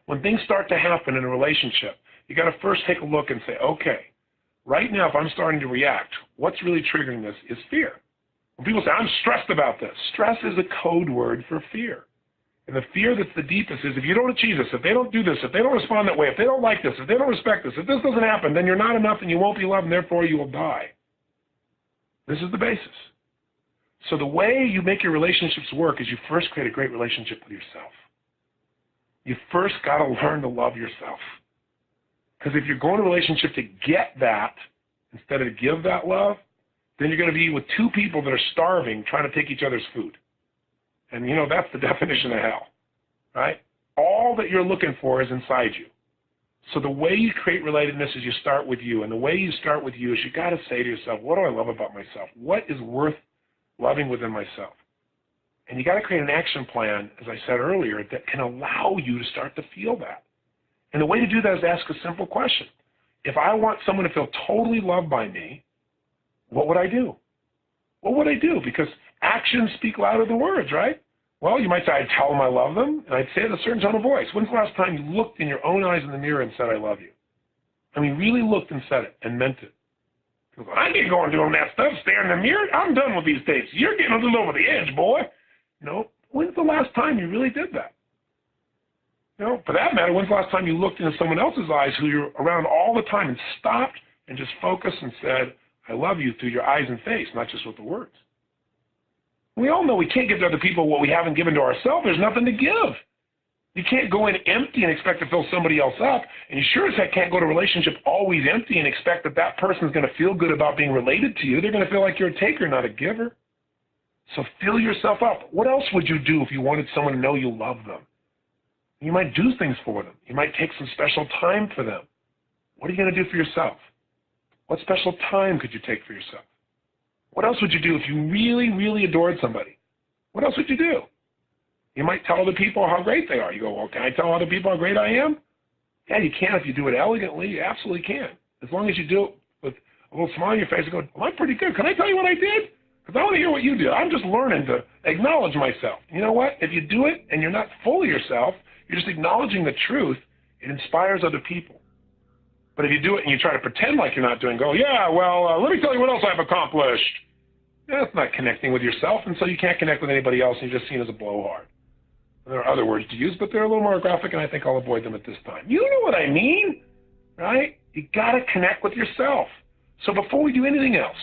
When things start to happen in a relationship, you got to first take a look and say, okay, right now if I'm starting to react, what's really triggering this is fear. When people say, I'm stressed about this, stress is a code word for fear. And the fear that's the deepest is if you don't achieve this, if they don't do this, if they don't respond that way, if they don't like this, if they don't respect this, if this doesn't happen, then you're not enough and you won't be loved and therefore you will die. This is the basis. So the way you make your relationships work is you first create a great relationship with yourself. You first got to learn to love yourself. Because if you're going to a relationship to get that instead of to give that love, then you're going to be with two people that are starving trying to take each other's food. And, you know, that's the definition of hell, right? All that you're looking for is inside you. So the way you create relatedness is you start with you. And the way you start with you is you got to say to yourself, what do I love about myself? What is worth loving within myself? And you got to create an action plan, as I said earlier, that can allow you to start to feel that. And the way to do that is to ask a simple question. If I want someone to feel totally loved by me, what would I do? What would I do? Because actions speak louder than words, right? Well, you might say, I'd tell them I love them, and I'd say it in a certain tone of voice. When's the last time you looked in your own eyes in the mirror and said, I love you? I mean, really looked and said it and meant it. I ain't going doing that stuff, staring in the mirror. I'm done with these dates. You're getting a little over the edge, boy. No, when's the last time you really did that? You know, for that matter, when's the last time you looked into someone else's eyes who you're around all the time and stopped and just focused and said, I love you through your eyes and face, not just with the words? We all know we can't give to other people what we haven't given to ourselves. There's nothing to give. You can't go in empty and expect to fill somebody else up. And you sure as heck can't go to a relationship always empty and expect that that person's going to feel good about being related to you. They're going to feel like you're a taker, not a giver. So fill yourself up. What else would you do if you wanted someone to know you love them? You might do things for them. You might take some special time for them. What are you going to do for yourself? What special time could you take for yourself? What else would you do if you really, really adored somebody? What else would you do? You might tell other people how great they are. You go, well, can I tell other people how great I am? Yeah, you can if you do it elegantly. You absolutely can. As long as you do it with a little smile on your face and go, well, I'm pretty good. Can I tell you what I did? Because I want to hear what you did. I'm just learning to acknowledge myself. You know what? If you do it and you're not fully yourself, you're just acknowledging the truth, it inspires other people. But if you do it and you try to pretend like you're not doing, go, yeah, well, let me tell you what else I've accomplished. That's not connecting with yourself, and so you can't connect with anybody else, and you're just seen as a blowhard. There are other words to use, but they're a little more graphic, and I think I'll avoid them at this time. You know what I mean, right? You got to connect with yourself. So before we do anything else,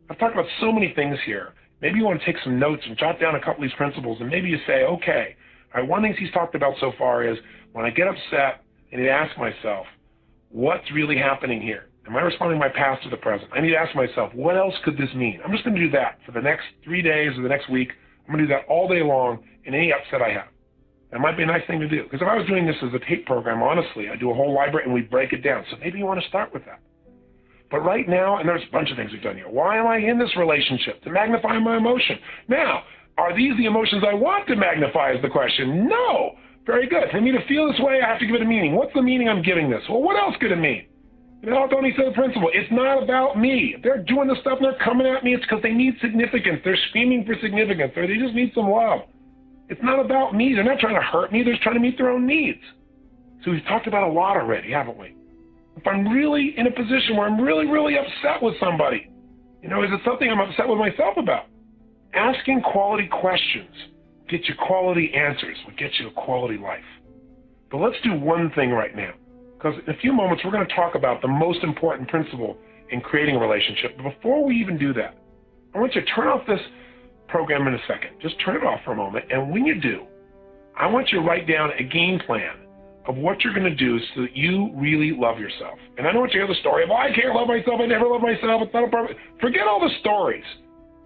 I've talked about so many things here. Maybe you want to take some notes and jot down a couple of these principles, and maybe you say, okay, all right, one of the things he's talked about so far is when I get upset, I need to ask myself, what's really happening here? Am I responding to my past or the present? I need to ask myself, what else could this mean? I'm just going to do that for the next 3 days or the next week. I'm going to do that all day long in any upset I have. That might be a nice thing to do. Because if I was doing this as a tape program, honestly, I do a whole library and we break it down. So maybe you want to start with that. But right now, and there's a bunch of things we've done here. Why am I in this relationship? To magnify my emotion. Now, are these the emotions I want to magnify is the question? No. Very good. For me to feel this way, I have to give it a meaning. What's the meaning I'm giving this? Well, what else could it mean? You know, Tony said the principle. It's not about me. If they're doing this stuff and they're coming at me, it's because they need significance. They're screaming for significance, or they just need some love. It's not about me. They're not trying to hurt me. They're just trying to meet their own needs. So we've talked about a lot already, haven't we? If I'm really in a position where I'm really, really upset with somebody, you know, is it something I'm upset with myself about? Asking quality questions gets you quality answers, will get you a quality life. But let's do one thing right now. Because in a few moments, we're going to talk about the most important principle in creating a relationship. But before we even do that, I want you to turn off this program in a second. Just turn it off for a moment. And when you do, I want you to write down a game plan of what you're going to do so that you really love yourself. And I don't want you to hear the story of, oh, I can't love myself, I never love myself, it's not a problem. Forget all the stories.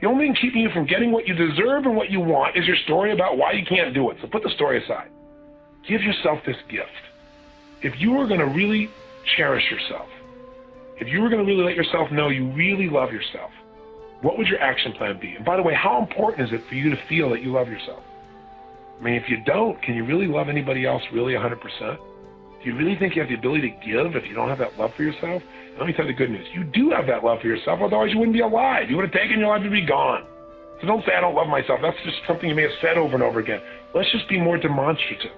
The only thing keeping you from getting what you deserve and what you want is your story about why you can't do it. So put the story aside. Give yourself this gift. If you were going to really cherish yourself, if you were going to really let yourself know you really love yourself, what would your action plan be? And by the way, how important is it for you to feel that you love yourself? I mean, if you don't, can you really love anybody else really 100%? Do you really think you have the ability to give if you don't have that love for yourself? And let me tell you the good news. You do have that love for yourself, otherwise you wouldn't be alive. You would have taken your life to be gone. So don't say, I don't love myself. That's just something you may have said over and over again. Let's just be more demonstrative.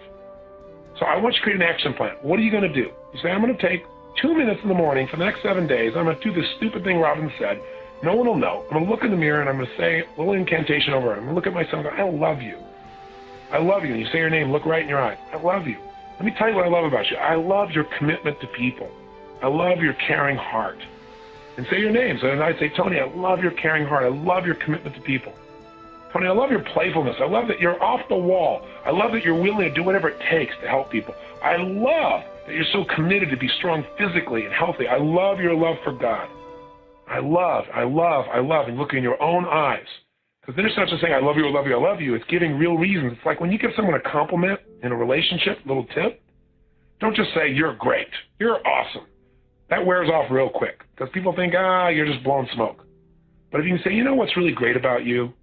So I want you to create an action plan. What are you going to do? You say, I'm going to take 2 minutes in the morning for the next 7 days. I'm going to do this stupid thing Robbins said. No one will know. I'm going to look in the mirror and I'm going to say a little incantation over it. I'm going to look at myself and go, I love you. I love you. And you say your name, look right in your eyes. I love you. Let me tell you what I love about you. I love your commitment to people. I love your caring heart. And say your name. So then I say, Tony, I love your caring heart. I love your commitment to people. Tony, I love your playfulness. I love that you're off the wall. I love that you're willing to do whatever it takes to help people. I love that you're so committed to be strong physically and healthy. I love your love for God. I love, and look in your own eyes. Because there's such a saying, I love you, I love you, I love you. It's giving real reasons. It's like when you give someone a compliment in a relationship, little tip, don't just say, you're great, you're awesome. That wears off real quick because people think, you're just blowing smoke. But if you can say, you know what's really great about you?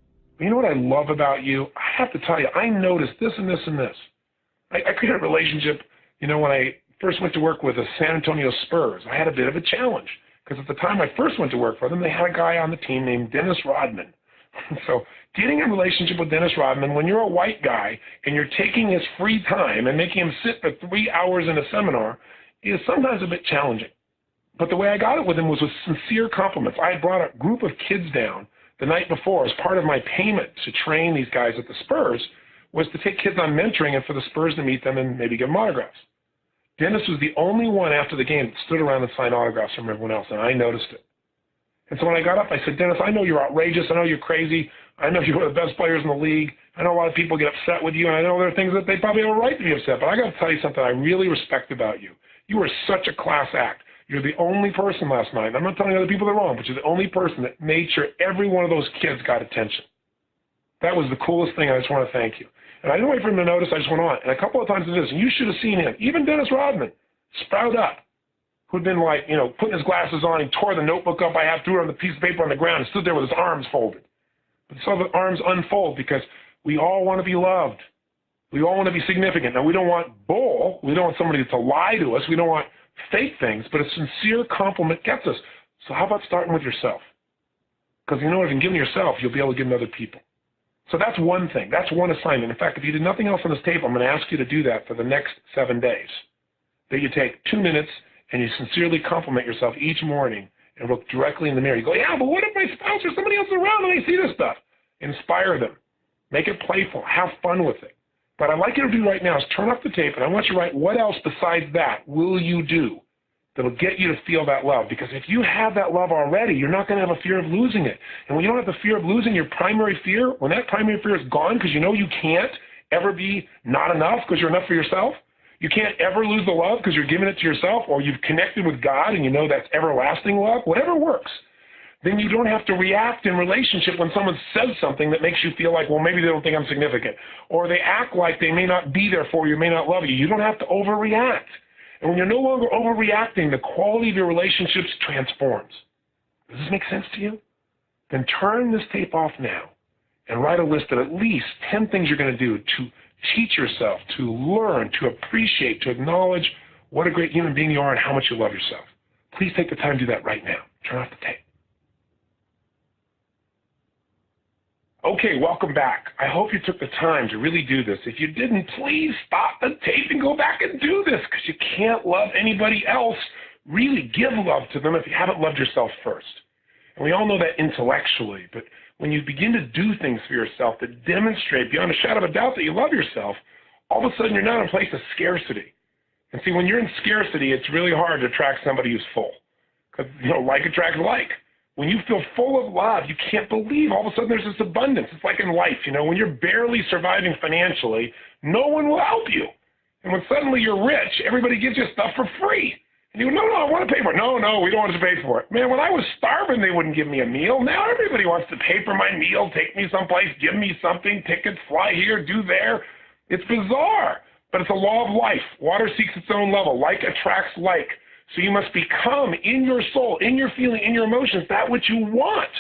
You know what I love about you? I have to tell you, I noticed this and this and this. I created a relationship, when I first went to work with the San Antonio Spurs, I had a bit of a challenge because at the time I first went to work for them, they had a guy on the team named Dennis Rodman. So getting a relationship with Dennis Rodman, when you're a white guy and you're taking his free time and making him sit for 3 hours in a seminar is sometimes a bit challenging. But the way I got it with him was with sincere compliments. I had brought a group of kids down the night before as part of my payment to train these guys at the Spurs was to take kids on mentoring and for the Spurs to meet them and maybe give them autographs. Dennis was the only one after the game that stood around and signed autographs from everyone else, and I noticed it. And so when I got up, I said, Dennis, I know you're outrageous. I know you're crazy. I know you're one of the best players in the league. I know a lot of people get upset with you, and I know there are things that they probably have a right to be upset, but I got to tell you something I really respect about you. You were such a class act. You're the only person last night, and I'm not telling other people they're wrong, but you're the only person that made sure every one of those kids got attention. That was the coolest thing. I just want to thank you. And I didn't wait for him to notice. I just went on. And a couple of times it is, and you should have seen him, even Dennis Rodman, sprout up, who'd been like, putting his glasses on. He tore the notebook up I have, threw it on the piece of paper on the ground, and stood there with his arms folded. But saw the arms unfold because we all want to be loved. We all want to be significant. Now, we don't want bull. We don't want somebody to lie to us. We don't want fake things, but a sincere compliment gets us. So how about starting with yourself? Because if you can give them yourself, you'll be able to give them to other people. So that's one thing. That's one assignment. In fact, if you did nothing else on this tape, I'm going to ask you to do that for the next 7 days. That you take 2 minutes and you sincerely compliment yourself each morning and look directly in the mirror. You go, yeah, but what if my spouse or somebody else is around and they see this stuff? Inspire them. Make it playful. Have fun with it. But I'd like you to do right now is turn off the tape, and I want you to write what else besides that will you do that'll get you to feel that love. Because if you have that love already, you're not going to have a fear of losing it. And when you don't have the fear of losing your primary fear, when that primary fear is gone because you know you can't ever be not enough because you're enough for yourself, you can't ever lose the love because you're giving it to yourself, or you've connected with God and you know that's everlasting love, whatever works, then you don't have to react in relationship when someone says something that makes you feel like, well, maybe they don't think I'm significant, or they act like they may not be there for you, may not love you. You don't have to overreact. And when you're no longer overreacting, the quality of your relationships transforms. Does this make sense to you? Then turn this tape off now and write a list of at least 10 things you're going to do to teach yourself, to learn, to appreciate, to acknowledge what a great human being you are and how much you love yourself. Please take the time to do that right now. Turn off the tape. Okay, welcome back. I hope you took the time to really do this. If you didn't, please stop the tape and go back and do this, because you can't love anybody else. Really give love to them if you haven't loved yourself first. And we all know that intellectually, but when you begin to do things for yourself that demonstrate beyond a shadow of a doubt that you love yourself, all of a sudden you're not in a place of scarcity. And see, when you're in scarcity, it's really hard to attract somebody who's full. Because, like attracts like. When you feel full of love, you can't believe all of a sudden there's this abundance. It's like in life, when you're barely surviving financially, no one will help you. And when suddenly you're rich, everybody gives you stuff for free. And you go, no, I want to pay for it. No, we don't want to pay for it. Man, when I was starving, they wouldn't give me a meal. Now everybody wants to pay for my meal, take me someplace, give me something, tickets, fly here, do there. It's bizarre, but it's a law of life. Water seeks its own level. Like attracts like. So you must become in your soul, in your feeling, in your emotions, that which you want.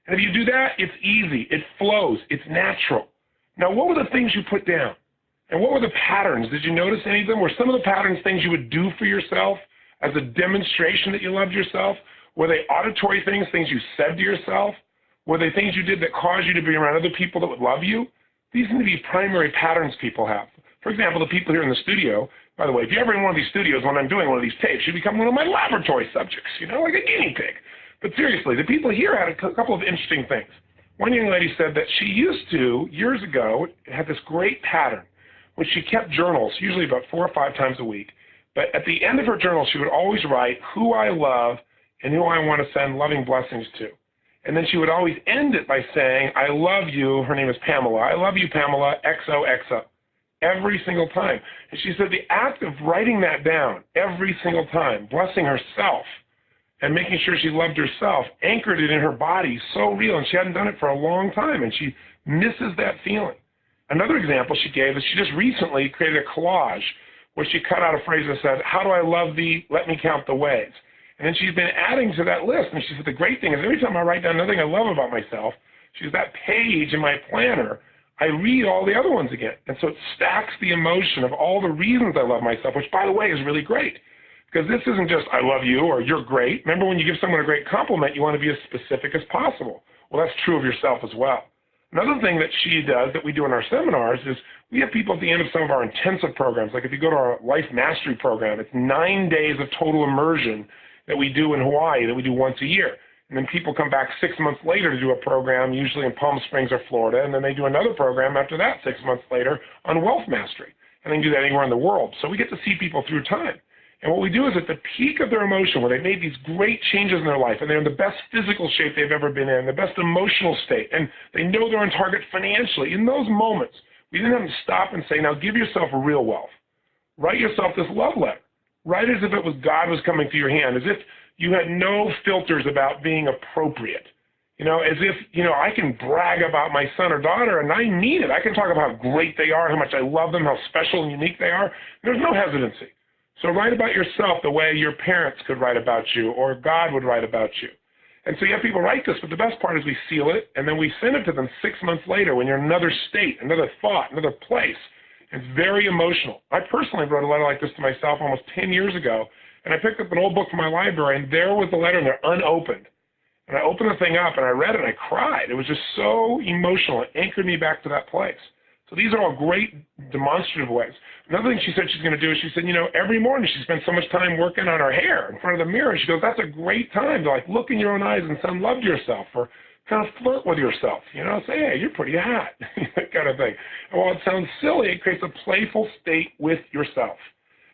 And if you do that, it's easy. It flows. It's natural. Now, what were the things you put down? And what were the patterns? Did you notice any of them? Were some of the patterns things you would do for yourself as a demonstration that you loved yourself? Were they auditory things you said to yourself? Were they things you did that caused you to be around other people that would love you? These need to be primary patterns people have. For example, the people here in the studio, by the way, if you're ever in one of these studios when I'm doing one of these tapes, you become one of my laboratory subjects, like a guinea pig. But seriously, the people here had a couple of interesting things. One young lady said that she used to, years ago, had this great pattern, which she kept journals, usually about 4 or 5 times a week. But at the end of her journal, she would always write who I love and who I want to send loving blessings to. And then she would always end it by saying, I love you. Her name is Pamela. I love you, Pamela, XOXO. Every single time. And she said the act of writing that down every single time, blessing herself and making sure she loved herself, anchored it in her body so real. And she hadn't done it for a long time, and she misses that feeling. Another example she gave is she just recently created a collage where she cut out a phrase that said, how do I love thee? Let me count the ways. And then she's been adding to that list. And she said the great thing is every time I write down another thing I love about myself, she says that page in my planner, I read all the other ones again. And so it stacks the emotion of all the reasons I love myself, which, by the way, is really great. Because this isn't just I love you or you're great. Remember, when you give someone a great compliment, you want to be as specific as possible. Well, that's true of yourself as well. Another thing that she does that we do in our seminars is we have people at the end of some of our intensive programs. Like if you go to our Life Mastery program, it's 9 days of total immersion that we do in Hawaii, that we do once a year. And then people come back 6 months later to do a program, usually in Palm Springs or Florida, and then they do another program after that 6 months later on wealth mastery. And they can do that anywhere in the world. So we get to see people through time. And what we do is at the peak of their emotion, where they made these great changes in their life, and they're in the best physical shape they've ever been in, the best emotional state, and they know they're on target financially, in those moments, we didn't have to stop and say, now give yourself a real wealth. Write yourself this love letter. Write as if it was God was coming through your hand, as if you had no filters about being appropriate. As if, I can brag about my son or daughter, and I mean it. I can talk about how great they are, how much I love them, how special and unique they are. There's no hesitancy. So write about yourself the way your parents could write about you or God would write about you. And so you have people write this, but the best part is we seal it, and then we send it to them 6 months later when you're in another state, another thought, another place. It's very emotional. I personally wrote a letter like this to myself almost 10 years ago, and I picked up an old book from my library, and there was the letter, and they're unopened. And I opened the thing up, and I read it, and I cried. It was just so emotional. It anchored me back to that place. So these are all great demonstrative ways. Another thing she said she's going to do is she said, every morning she spends so much time working on her hair in front of the mirror. She goes, that's a great time to look in your own eyes and send love to yourself, or kind of flirt with yourself, say, hey, you're pretty hot, that kind of thing. And while it sounds silly, it creates a playful state with yourself.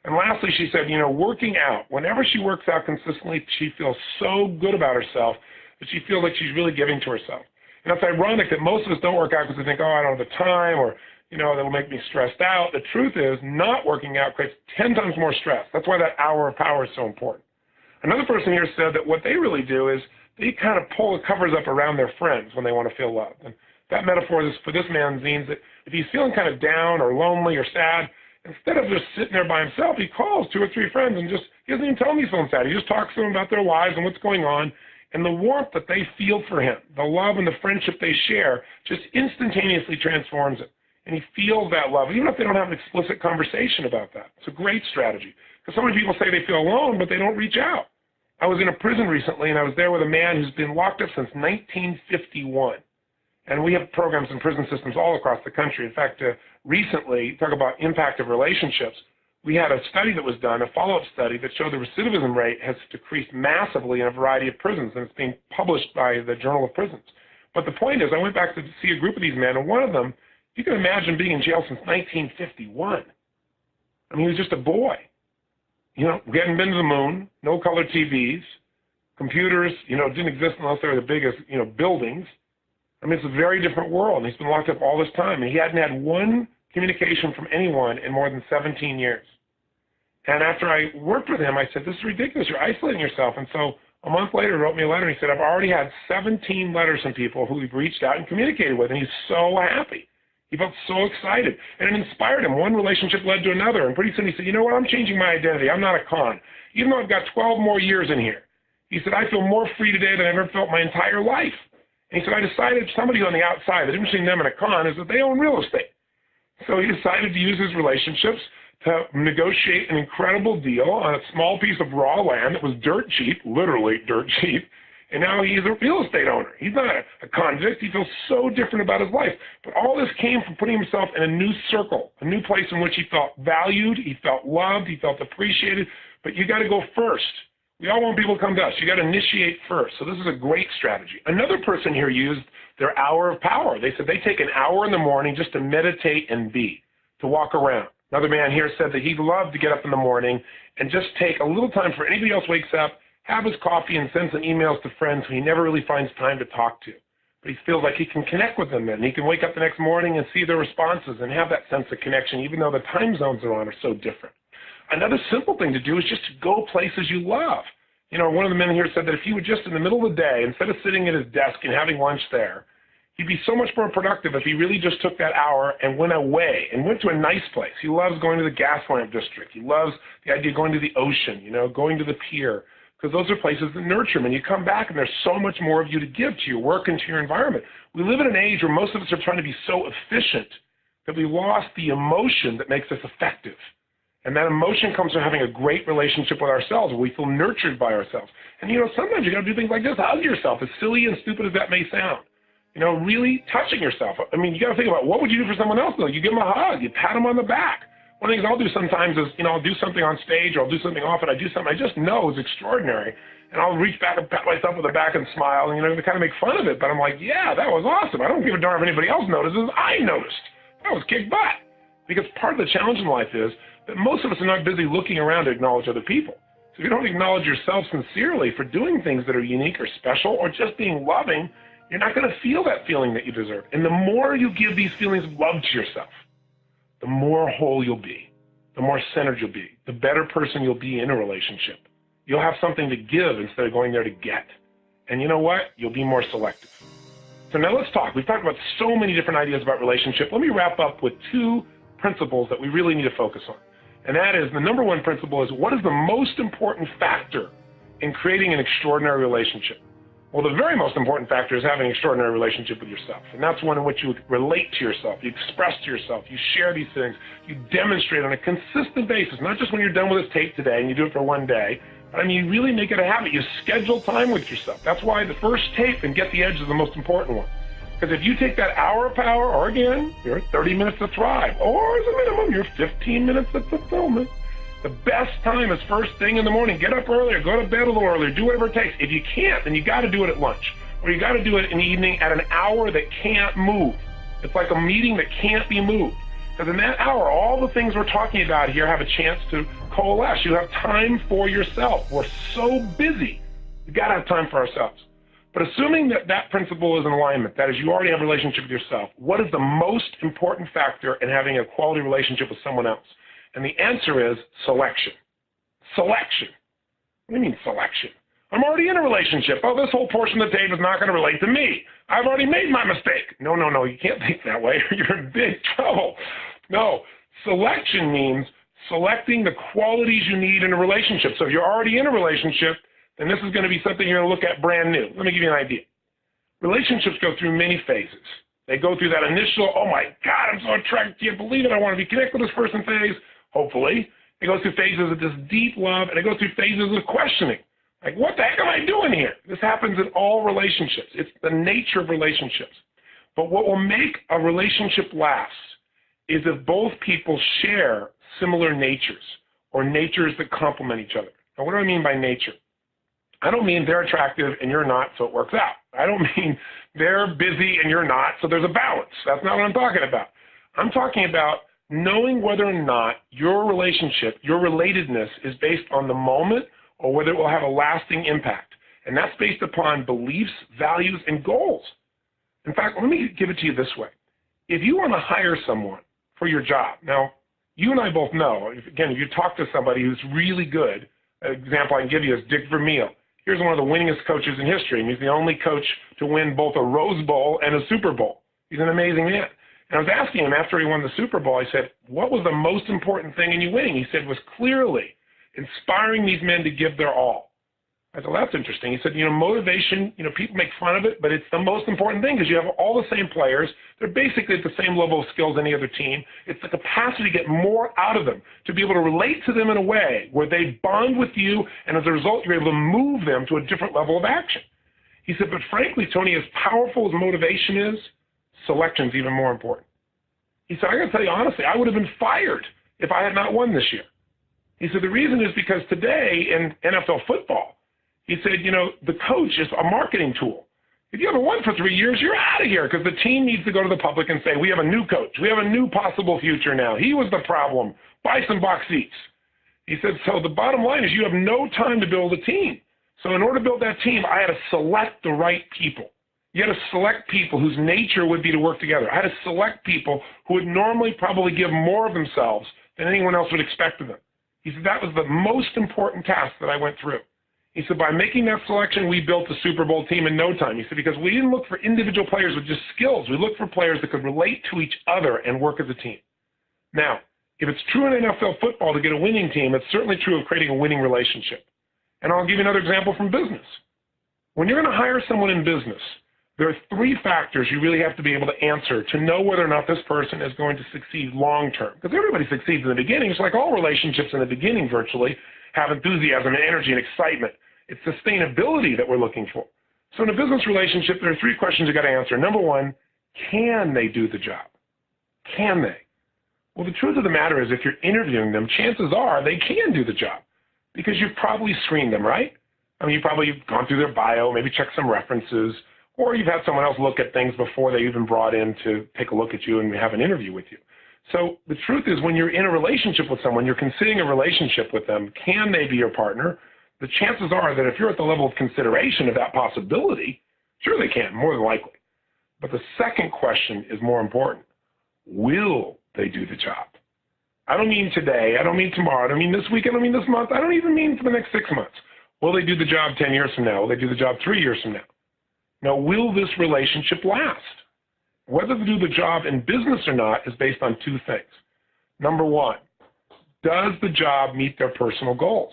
And lastly, she said, working out. Whenever she works out consistently, she feels so good about herself that she feels like she's really giving to herself. And it's ironic that most of us don't work out because we think, I don't have the time, or, that'll make me stressed out. The truth is, not working out creates 10 times more stress. That's why that hour of power is so important. Another person here said that what they really do is they kind of pull the covers up around their friends when they want to feel loved. And that metaphor is, for this man means that if he's feeling kind of down or lonely or sad, instead of just sitting there by himself, he calls 2 or 3 friends and he doesn't even tell them he's feeling sad. He just talks to them about their lives and what's going on. And the warmth that they feel for him, the love and the friendship they share, just instantaneously transforms it. And he feels that love, even if they don't have an explicit conversation about that. It's a great strategy. Because so many people say they feel alone, but they don't reach out. I was in a prison recently, and I was there with a man who's been locked up since 1951. And we have programs in prison systems all across the country. In fact, recently, talk about impact of relationships, we had a study that was done, a follow-up study, that showed the recidivism rate has decreased massively in a variety of prisons, and it's being published by the Journal of Prisons. But the point is, I went back to see a group of these men, and one of them, you can imagine being in jail since 1951. I mean, he was just a boy. We hadn't been to the moon, no color TVs, Computers, didn't exist unless they were the biggest, buildings. I mean, it's a very different world. And he's been locked up all this time, and he hadn't had one communication from anyone in more than 17 years. And after I worked with him, I said, this is ridiculous. You're isolating yourself. And so a month later, he wrote me a letter, and he said, I've already had 17 letters from people who we've reached out and communicated with, and he's so happy. He felt so excited, and it inspired him. One relationship led to another, and pretty soon he said, you know what, I'm changing my identity. I'm not a con. Even though I've got 12 more years in here, he said, I feel more free today than I've ever felt my entire life. And he said, I decided somebody on the outside, the difference between them and a con is that they own real estate. So he decided to use his relationships to negotiate an incredible deal on a small piece of raw land that was dirt cheap, literally dirt cheap, and now he's a real estate owner. He's not a convict. He feels so different about his life. But all this came from putting himself in a new circle, a new place in which he felt valued, he felt loved, he felt appreciated. But you got to go first. We all want people to come to us. You got to initiate first. So this is a great strategy. Another person here used their hour of power. They said they take an hour in the morning just to meditate and be, to walk around. Another man here said that he'd love to get up in the morning and just take a little time before anybody else wakes up, have his coffee, and send some emails to friends who he never really finds time to talk to. But he feels like he can connect with them then. And he can wake up the next morning and see their responses and have that sense of connection, even though the time zones they're on are so different. Another simple thing to do is just to go places you love. One of the men here said that if he would just in the middle of the day, instead of sitting at his desk and having lunch there, he'd be so much more productive if he really just took that hour and went away and went to a nice place. He loves going to the gas lamp district. He loves the idea of going to the ocean, going to the pier, because those are places that nurture him. And you come back and there's so much more of you to give to your work and to your environment. We live in an age where most of us are trying to be so efficient that we lost the emotion that makes us effective. And that emotion comes from having a great relationship with ourselves, where we feel nurtured by ourselves. And, sometimes you got to do things like this. Hug yourself, as silly and stupid as that may sound. Really touching yourself. I mean, you got to think about what would you do for someone else, though? You give them a hug. You pat them on the back. One of the things I'll do sometimes is, I'll do something on stage, or I'll do something off, and I do something I just know is extraordinary. And I'll reach back and pat myself on the back and smile, and, to kind of make fun of it. But I'm like, yeah, that was awesome. I don't give a darn if anybody else notices. I noticed. That was kick butt. Because part of the challenge in life is that most of us are not busy looking around to acknowledge other people. So if you don't acknowledge yourself sincerely for doing things that are unique or special or just being loving, you're not going to feel that feeling that you deserve. And the more you give these feelings of love to yourself, the more whole you'll be, the more centered you'll be, the better person you'll be in a relationship. You'll have something to give instead of going there to get. And you know what? You'll be more selective. So now let's talk. We've talked about so many different ideas about relationship. Let me wrap up with two principles that we really need to focus on. And that is, the number one principle is, what is the most important factor in creating an extraordinary relationship? Well, the very most important factor is having an extraordinary relationship with yourself. And that's one in which you relate to yourself, you express to yourself, you share these things, you demonstrate on a consistent basis, not just when you're done with this tape today and you do it for one day, but I mean, you really make it a habit. You schedule time with yourself. That's why the first tape and Get the Edge is the most important one. Because if you take that hour of power, or again, you're 30 minutes to thrive, or as a minimum, you're 15 minutes to fulfillment, the best time is first thing in the morning. Get up earlier, go to bed a little earlier, do whatever it takes. If you can't, then you got to do it at lunch, or you got to do it in the evening at an hour that can't move. It's like a meeting that can't be moved. Because in that hour, all the things we're talking about here have a chance to coalesce. You have time for yourself. We're so busy. You got to have time for ourselves. But assuming that that principle is in alignment, that is, you already have a relationship with yourself, what is the most important factor in having a quality relationship with someone else? And the answer is selection. Selection. What do you mean selection? I'm already in a relationship. Oh, this whole portion of the tape is not going to relate to me. I've already made my mistake. No, you can't think that way. You're in big trouble. No, selection means selecting the qualities you need in a relationship. So if you're already in a relationship, then this is going to be something you're going to look at brand new. Let me give you an idea. Relationships go through many phases. They go through that initial, oh my God, I'm so attracted to you, believe it, I want to be connected with this person phase, hopefully. It goes through phases of this deep love, and it goes through phases of questioning. Like, what the heck am I doing here? This happens in all relationships. It's the nature of relationships. But what will make a relationship last is if both people share similar natures, or natures that complement each other. Now, what do I mean by nature? I don't mean they're attractive and you're not, so it works out. I don't mean they're busy and you're not, so there's a balance. That's not what I'm talking about. I'm talking about knowing whether or not your relationship, your relatedness is based on the moment or whether it will have a lasting impact. And that's based upon beliefs, values, and goals. In fact, let me give it to you this way. If you want to hire someone for your job, now, you and I both know, if you talk to somebody who's really good, an example I can give you is Dick Vermeil. Here's one of the winningest coaches in history, and he's the only coach to win both a Rose Bowl and a Super Bowl. He's an amazing man. And I was asking him after he won the Super Bowl, I said, what was the most important thing in you winning? He said, was clearly inspiring these men to give their all. I said, well, that's interesting. He said, motivation, people make fun of it, but it's the most important thing because you have all the same players. They're basically at the same level of skill as any other team. It's the capacity to get more out of them, to be able to relate to them in a way where they bond with you, and as a result, you're able to move them to a different level of action. He said, but frankly, Tony, as powerful as motivation is, selection's even more important. He said, I got to tell you honestly, I would have been fired if I had not won this year. He said, the reason is because today in NFL football, he said, the coach is a marketing tool. If you haven't won for 3 years, you're out of here because the team needs to go to the public and say, we have a new coach. We have a new possible future now. He was the problem. Buy some box seats. He said, so the bottom line is you have no time to build a team. So in order to build that team, I had to select the right people. You had to select people whose nature would be to work together. I had to select people who would normally probably give more of themselves than anyone else would expect of them. He said that was the most important task that I went through. He said, by making that selection, we built the Super Bowl team in no time. He said, because we didn't look for individual players with just skills. We looked for players that could relate to each other and work as a team. Now, if it's true in NFL football to get a winning team, it's certainly true of creating a winning relationship. And I'll give you another example from business. When you're going to hire someone in business, there are 3 factors you really have to be able to answer to know whether or not this person is going to succeed long term. Because everybody succeeds in the beginning. It's like all relationships in the beginning virtually have enthusiasm and energy and excitement. It's sustainability that we're looking for. So in a business relationship, there are 3 questions you got to answer. Number 1, can they do the job? Can they? Well, the truth of the matter is if you're interviewing them, chances are they can do the job because you've probably screened them, right? I mean, you've probably gone through their bio, maybe checked some references, or you've had someone else look at things before they even brought in to take a look at you and have an interview with you. So the truth is when you're in a relationship with someone, you're considering a relationship with them, can they be your partner? The chances are that if you're at the level of consideration of that possibility, sure they can, more than likely. But the second question is more important. Will they do the job? I don't mean today, I don't mean tomorrow, I don't mean this week, I don't mean this month, I don't even mean for the next 6 months. Will they do the job 10 years from now? Will they do the job 3 years from now? Now, will this relationship last? Whether they do the job in business or not is based on 2 things. Number 1, does the job meet their personal goals?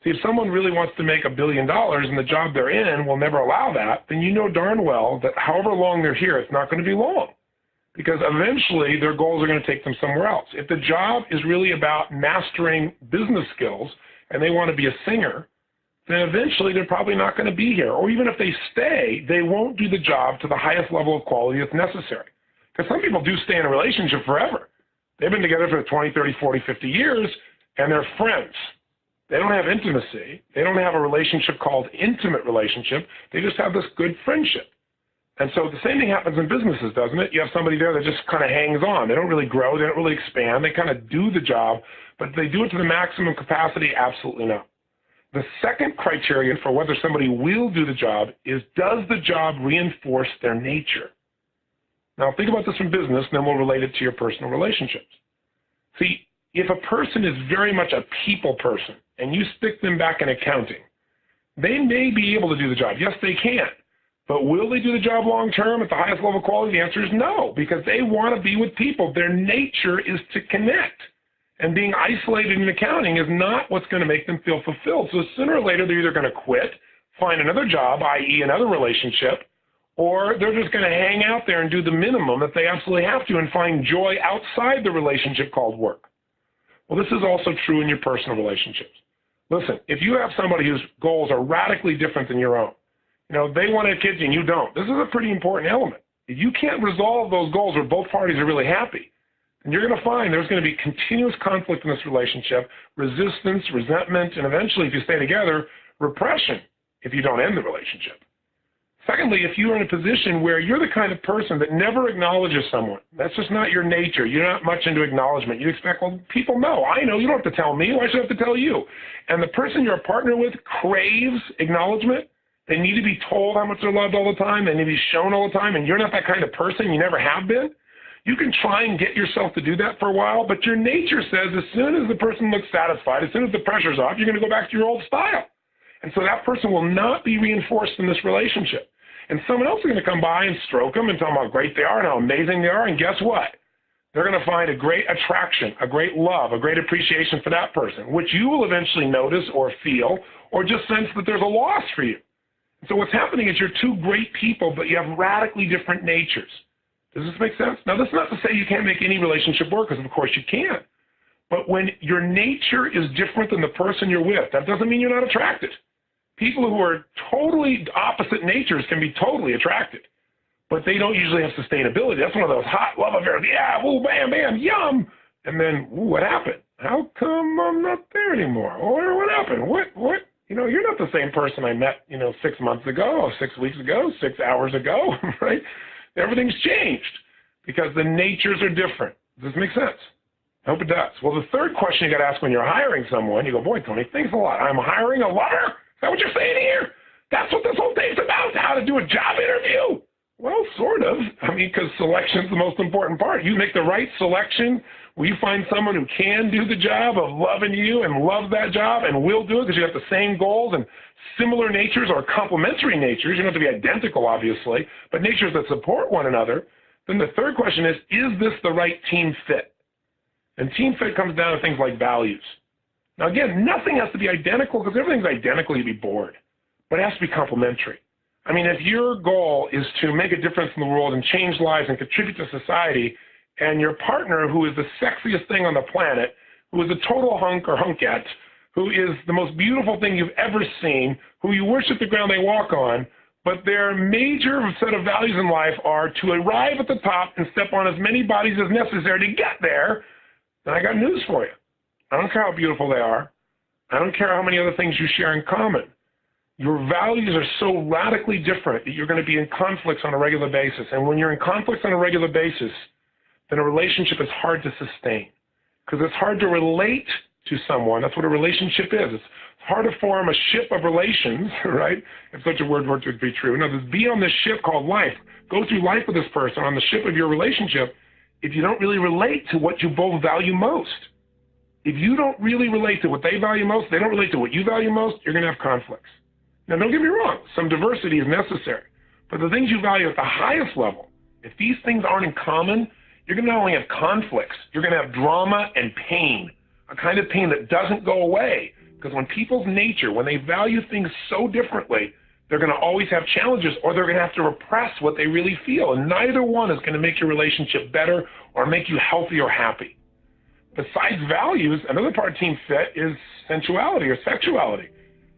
See, if someone really wants to make $1 billion and the job they're in will never allow that, then you know darn well that however long they're here, it's not going to be long because eventually their goals are going to take them somewhere else. If the job is really about mastering business skills and they want to be a singer, then eventually they're probably not going to be here. Or even if they stay, they won't do the job to the highest level of quality that's necessary. Because some people do stay in a relationship forever. They've been together for 20, 30, 40, 50 years, and they're friends. They don't have intimacy. They don't have a relationship called intimate relationship. They just have this good friendship. And so the same thing happens in businesses, doesn't it? You have somebody there that just kind of hangs on. They don't really grow. They don't really expand. They kind of do the job, but they do it to the maximum capacity? Absolutely not. The second criterion for whether somebody will do the job is, does the job reinforce their nature? Now, think about this from business, and then we'll relate it to your personal relationships. See, if a person is very much a people person, and you stick them back in accounting, they may be able to do the job. Yes, they can. But will they do the job long term at the highest level of quality? The answer is no, because they want to be with people. Their nature is to connect. And being isolated in accounting is not what's going to make them feel fulfilled. So sooner or later, they're either going to quit, find another job, i.e. another relationship, or they're just going to hang out there and do the minimum that they absolutely have to and find joy outside the relationship called work. Well, this is also true in your personal relationships. Listen, if you have somebody whose goals are radically different than your own, they want to have kids and you don't, this is a pretty important element. If you can't resolve those goals where both parties are really happy, and you're going to find there's going to be continuous conflict in this relationship, resistance, resentment, and eventually, if you stay together, repression if you don't end the relationship. Secondly, if you're in a position where you're the kind of person that never acknowledges someone, that's just not your nature. You're not much into acknowledgement. You expect, well, people know. I know. You don't have to tell me. Why should I have to tell you? And the person you're a partner with craves acknowledgement, They need to be told how much they're loved all the time. They need to be shown all the time, and you're not that kind of person. You never have been. You can try and get yourself to do that for a while, but your nature says as soon as the person looks satisfied, as soon as the pressure's off, you're going to go back to your old style. And so that person will not be reinforced in this relationship. And someone else is going to come by and stroke them and tell them how great they are and how amazing they are, and guess what? They're going to find a great attraction, a great love, a great appreciation for that person, which you will eventually notice or feel or just sense that there's a loss for you. So what's happening is you're two great people, but you have radically different natures. Does this make sense? Now, this is not to say you can't make any relationship work, because of course you can. But when your nature is different than the person you're with, that doesn't mean you're not attracted. People who are totally opposite natures can be totally attracted, but they don't usually have sustainability. That's one of those hot love affairs. Yeah, woo, bam, bam, yum. And then, ooh, what happened? How come I'm not there anymore? Or what happened? What? You know, you're not the same person I met, 6 months ago, or 6 weeks ago, 6 hours ago, right? Everything's changed because the natures are different. Does this make sense? I hope it does. Well, the third question you got to ask when you're hiring someone, you go, boy, Tony, thanks a lot. I'm hiring a lover? Is that what you're saying here? That's what this whole thing's about, how to do a job interview. Well, sort of. I mean, because selection's the most important part. You make the right selection. Will you find someone who can do the job of loving you and love that job and will do it because you have the same goals and similar natures or complementary natures? You don't have to be identical, obviously, but natures that support one another. Then the third question is this the right team fit? And team fit comes down to things like values. Now, again, nothing has to be identical, because if everything's identical, you'd be bored. But it has to be complementary. I mean, if your goal is to make a difference in the world and change lives and contribute to society, and your partner, who is the sexiest thing on the planet, who is a total hunk or hunkette, who is the most beautiful thing you've ever seen, who you worship the ground they walk on, but their major set of values in life are to arrive at the top and step on as many bodies as necessary to get there, then I got news for you. I don't care how beautiful they are. I don't care how many other things you share in common. Your values are so radically different that you're going to be in conflicts on a regular basis. And when you're in conflicts on a regular basis, then a relationship is hard to sustain, because it's hard to relate to someone. That's what a relationship is. It's hard to form a ship of relations, right? If such a word were to be true. In other words, be on this ship called life. Go through life with this person on the ship of your relationship if you don't really relate to what you both value most. If you don't really relate to what they value most, they don't relate to what you value most, you're going to have conflicts. Now, don't get me wrong. Some diversity is necessary. But the things you value at the highest level, if these things aren't in common, you're going to not only have conflicts, you're going to have drama and pain, a kind of pain that doesn't go away. Because when people's nature, when they value things so differently, they're going to always have challenges, or they're going to have to repress what they really feel. And neither one is going to make your relationship better or make you healthy or happy. Besides values, another part of team fit is sensuality or sexuality.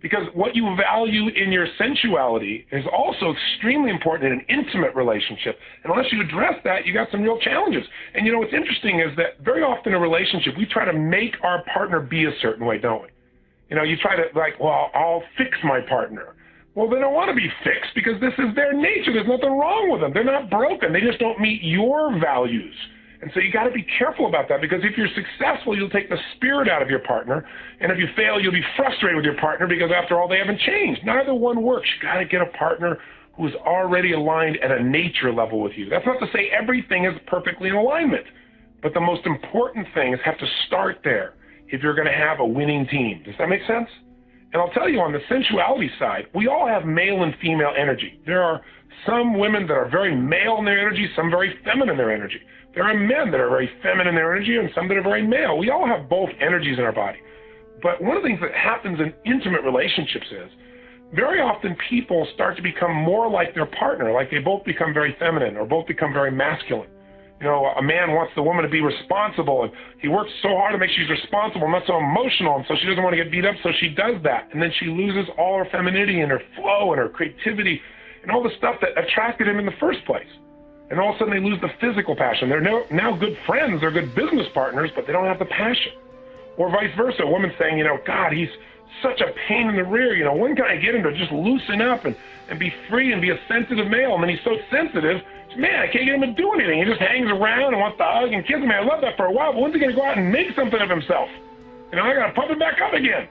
Because what you value in your sensuality is also extremely important in an intimate relationship. And unless you address that, you got some real challenges. And what's interesting is that very often in a relationship, we try to make our partner be a certain way, don't we? You try to I'll fix my partner. Well, they don't want to be fixed because this is their nature. There's nothing wrong with them. They're not broken. They just don't meet your values. And so you got to be careful about that, because if you're successful, you'll take the spirit out of your partner. And if you fail, you'll be frustrated with your partner because, after all, they haven't changed. Neither one works. You got to get a partner who is already aligned at a nature level with you. That's not to say everything is perfectly in alignment. But the most important things have to start there if you're going to have a winning team. Does that make sense? And I'll tell you, on the sensuality side, we all have male and female energy. There are some women that are very male in their energy, some very feminine in their energy. There are men that are very feminine in their energy and some that are very male. We all have both energies in our body. But one of the things that happens in intimate relationships is very often people start to become more like their partner, like they both become very feminine or both become very masculine. A man wants the woman to be responsible, and he works so hard to make sure she's responsible, not so emotional, and so she doesn't want to get beat up, so she does that. And then she loses all her femininity and her flow and her creativity and all the stuff that attracted him in the first place. And all of a sudden they lose the physical passion. They're now good friends, they're good business partners, but they don't have the passion. Or vice versa, a woman saying, God, he's such a pain in the rear. When can I get him to just loosen up and be free and be a sensitive male? And then he's so sensitive, man, I can't get him to do anything. He just hangs around and wants to hug and kiss me. I love that for a while, but when's he going to go out and make something of himself? I got to pump him back up again.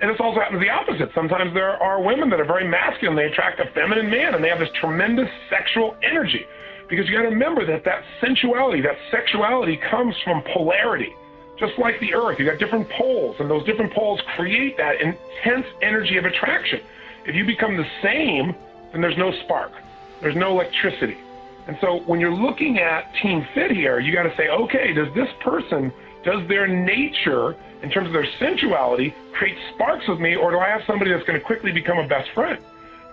And this also happens the opposite. Sometimes there are women that are very masculine. They attract a feminine man, and they have this tremendous sexual energy. Because you got to remember that sensuality, that sexuality comes from polarity. Just like the earth, you got different poles, and those different poles create that intense energy of attraction. If you become the same, then there's no spark. There's no electricity. And so when you're looking at Team Fit here, you got to say, okay, does their nature, in terms of their sensuality, create sparks with me, or do I have somebody that's going to quickly become a best friend?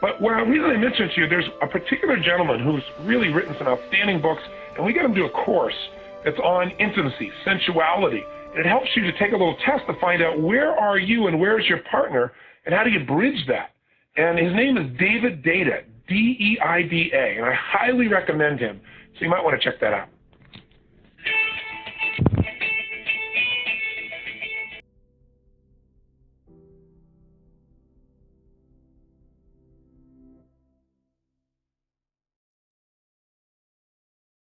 But what I really mentioned to you, there's a particular gentleman who's really written some outstanding books, and we got him to do a course that's on intimacy, sensuality, and it helps you to take a little test to find out where are you and where's your partner, and how do you bridge that. And his name is David Deida, D-E-I-D-A, and I highly recommend him, so you might want to check that out.